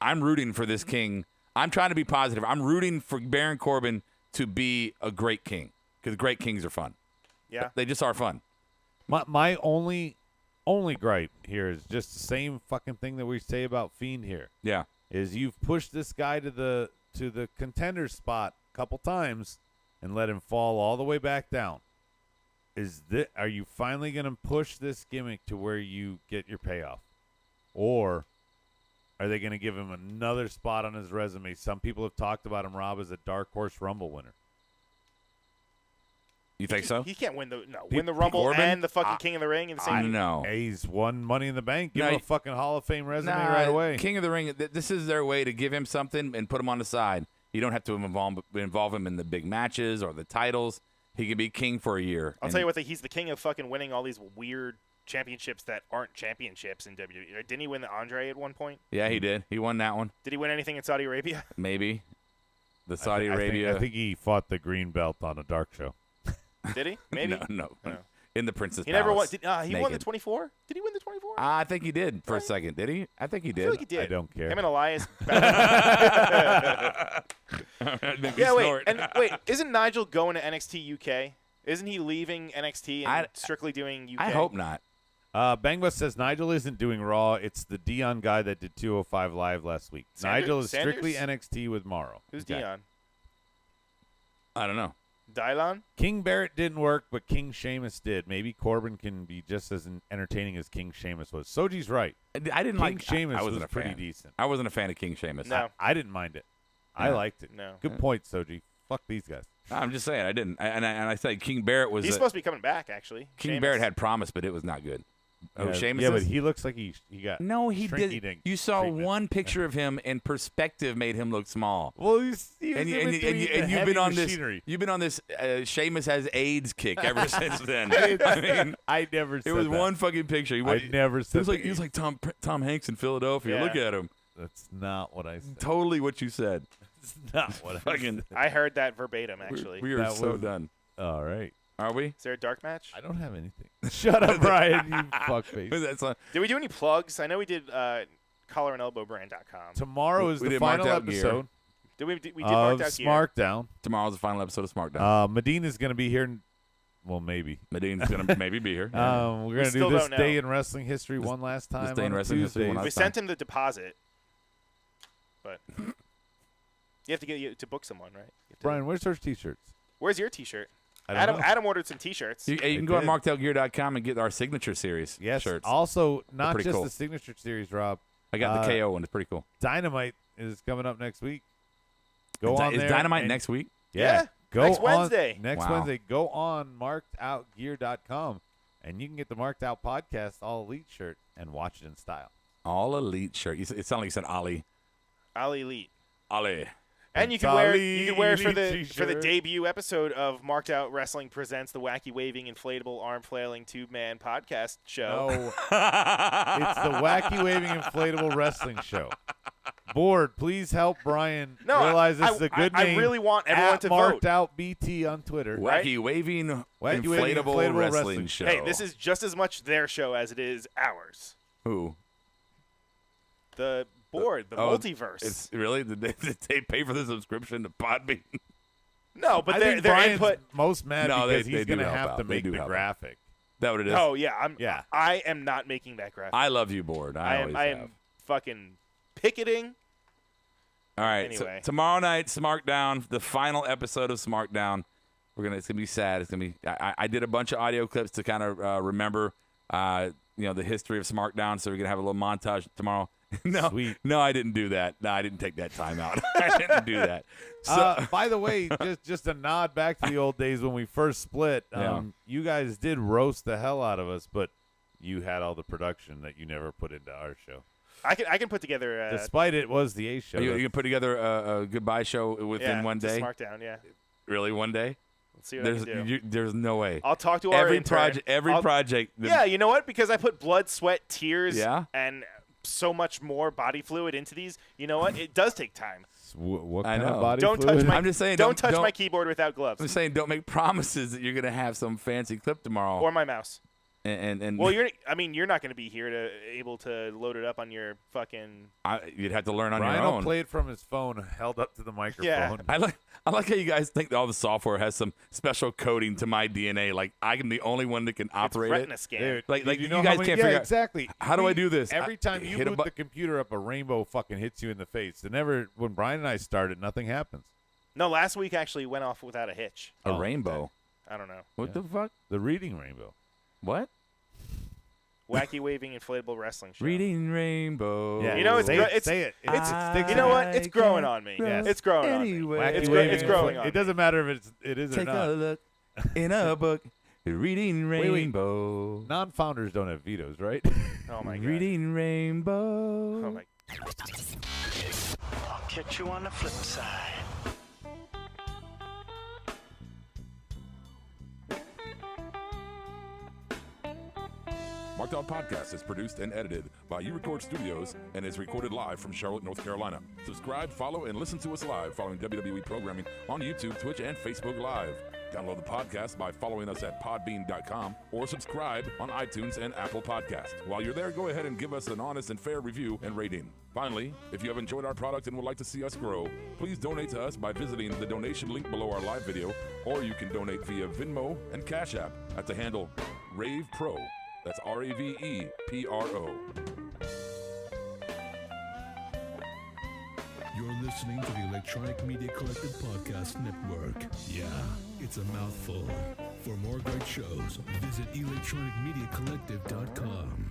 I'm rooting for this king. I'm trying to be positive. I'm rooting for Baron Corbin to be a great king. because great kings are fun. Yeah. They just are fun. My only gripe here is just the same fucking thing that we say about Fiend here. Yeah. Is you've pushed this guy to the contender spot a couple times and let him fall all the way back down. Are you finally going to push this gimmick to where you get your payoff? Or are they going to give him another spot on his resume? Some people have talked about him, Rob, as a Dark Horse Rumble winner. You think so? He can't win the Rumble Corbin? and the fucking King of the Ring in the same. No. He's won Money in the Bank. Give No, him a fucking Hall of Fame resume Nah, right away. King of the Ring, this is their way to give him something and put him on the side. You don't have to involve him in the big matches or the titles. He can be king for a year. I'll tell you what, he's the king of fucking winning all these weird championships that aren't championships in WWE. Didn't he win the Andre at one point? Yeah, he did. He won that one. Did he win anything in Saudi Arabia? Maybe. The Saudi I Arabia. think he fought the green belt on a dark show. Did he? Maybe. No. Oh. In the Princess He never won. Palace. He won the 24? Did he win the 24? I think he did for a second. Did he? I think he I did. feel like he did. I don't care. Him and Elias. Make me Yeah, snort. wait. Isn't Nigel going to NXT UK? Isn't he leaving NXT and strictly doing UK? I hope not. Bangba says Nigel isn't doing Raw. It's the Dion guy that did 205 Live last week. Nigel is strictly NXT with Morrow. Who's Dion? I don't know. Dylon? King Barrett didn't work, but King Sheamus did. Maybe Corbin can be just as entertaining as King Sheamus was. Soji's right. I didn't King like Sheamus I wasn't was a fan. pretty decent. I wasn't a fan of King Sheamus. No. I didn't mind it. I Yeah. liked it. No. Good point, Soji. Fuck these guys. I'm just saying I didn't. And I say King Barrett was. He's supposed to be coming back, actually. King Sheamus. Barrett had promise, but it was not good. Oh, Sheamus. Yeah, but he looks like he got No, he did. shrinky-dink You saw treatment. one picture of him, and perspective made him look small. Well, And you've been on this. You've been on this. Sheamus has AIDS kick ever since then. I mean, I never said it was that. one fucking picture. I never said He was like Tom Hanks in Philadelphia. Yeah. Look at him. That's not what I said. Totally what you said. That's not what I Fucking. I heard that verbatim, actually. We are That so was- done. All right. Are we? Is there a dark match? I don't have anything. Shut up, Brian, you fuckface. That's not, Did we do any plugs? I know we did collarandelbowbrand.com. Tomorrow is We the did final Marked Out Gear. episode We did of Marked Out Gear. Smarkdown. tomorrow's the final episode of SmackDown. Medina's going to be here. Well, maybe. Madine's gonna maybe be here. We're going to still do this don't know. day in wrestling history one last time. day in on a wrestling history Tuesday. one last We time. sent him the deposit, but you have to get to book someone, right? You have to- Brian, where's our T-shirts? Where's your T-shirt? I don't know. Adam ordered some T-shirts. You can I go did. on markedoutgear.com and get our signature series Yes. shirts. Also, not pretty just cool. the signature series, Rob. I got the KO one. It's pretty cool. Dynamite is coming up next week. Go on Is there Dynamite and- next week? Yeah, Go next on- Wednesday. Next Wow. Wednesday. Go on markedoutgear.com and you can get the Marked Out Podcast All Elite shirt and watch it in style. All elite shirt. It sounded like you said Ali. Ali Elite. Ali. And you It's can wear Ali it for the Elite for the t-shirt. debut episode of Marked Out Wrestling presents the wacky waving inflatable arm flailing tube man podcast show. No. It's the Wacky Waving Inflatable Wrestling Show. Board, please help Brian No, realize this is a good I name. really want everyone at to Marked vote. Out BT on Twitter. Wacky waving Wacky inflatable, waving inflatable wrestling wrestling. show. Hey, this is just as much their show as it is ours. who? The board, the Oh, multiverse. It's really did they pay for the subscription to Podbean? No, but I their think Brian's input. most mad No, because they he's do going to help have out. to They make do the help out. graphic. That what it is? Oh yeah, Yeah. I am not making that graphic. I love you, Board. I always I have. am fucking picketing. All right. Anyway. So tomorrow night, Smarkdown, the final episode of Smarkdown. It's gonna be sad. It's gonna be. I did a bunch of audio clips to kind of remember, the history of Smarkdown. So we're gonna have a little montage tomorrow. Sweet. No, I didn't do that. No, I didn't take that time out. I didn't do that. So, By the way, just a nod back to the old days when we first split. Yeah. You guys did roast the hell out of us, but you had all the production that you never put into our show. I can put together. Despite it was the A show. you can put together a goodbye show within one day. Smarkdown, yeah. Really, one day? Let's see what I can do. There's no way. I'll talk to our Every intern. project. Yeah, you know what? Because I put blood, sweat, tears, Yeah? and so much more body fluid into these. You know what? It does take time. What I kind of know. body Don't fluid? touch my. I'm just saying, Don't touch don't- my keyboard without gloves I'm saying don't make promises that you're gonna have some fancy clip tomorrow. or my mouse. And Well, you're not going to be here able to load it up on your fucking. you'd have to learn on Brian your will own. play it from his phone, held up to the microphone. Yeah. I like how you guys think that all the software has some special coding to my DNA. Like I'm the only one that can operate Retina it. scan. Dude, Like did you know guys how many, can't yeah, figure out exactly. how do I do this. Every time you hit a boot bu- the computer up, a rainbow fucking hits you in the face. It never. When Brian and I started, nothing happens. No, last week actually went off without a hitch. a rainbow. I don't know. What the fuck? The reading rainbow. What? Wacky waving inflatable wrestling show. Reading rainbow. Yeah. You know, say it's it. Say it. It sticks You in know your what? head. It's growing on me. Yes. It's growing on me. Anyway. Wacky It's waving growing infl- on It doesn't matter if it is Take or not. a look in a book. Reading wait. rainbow. Non-founders don't have vetoes, right? Oh my god. Reading rainbow. Oh my. I'll catch you on the flip side. Marked Out Podcast is produced and edited by YouRecord Studios and is recorded live from Charlotte, North Carolina. Subscribe, follow, and listen to us live following WWE programming on YouTube, Twitch, and Facebook Live. Download the podcast by following us at podbean.com or subscribe on iTunes and Apple Podcasts. While you're there, go ahead and give us an honest and fair review and rating. Finally, if you have enjoyed our product and would like to see us grow, please donate to us by visiting the donation link below our live video, or you can donate via Venmo and Cash App at the handle Ravepro. That's RAVEPRO. You're listening to the Electronic Media Collective Podcast Network. Yeah, it's a mouthful. For more great shows, visit electronicmediacollective.com.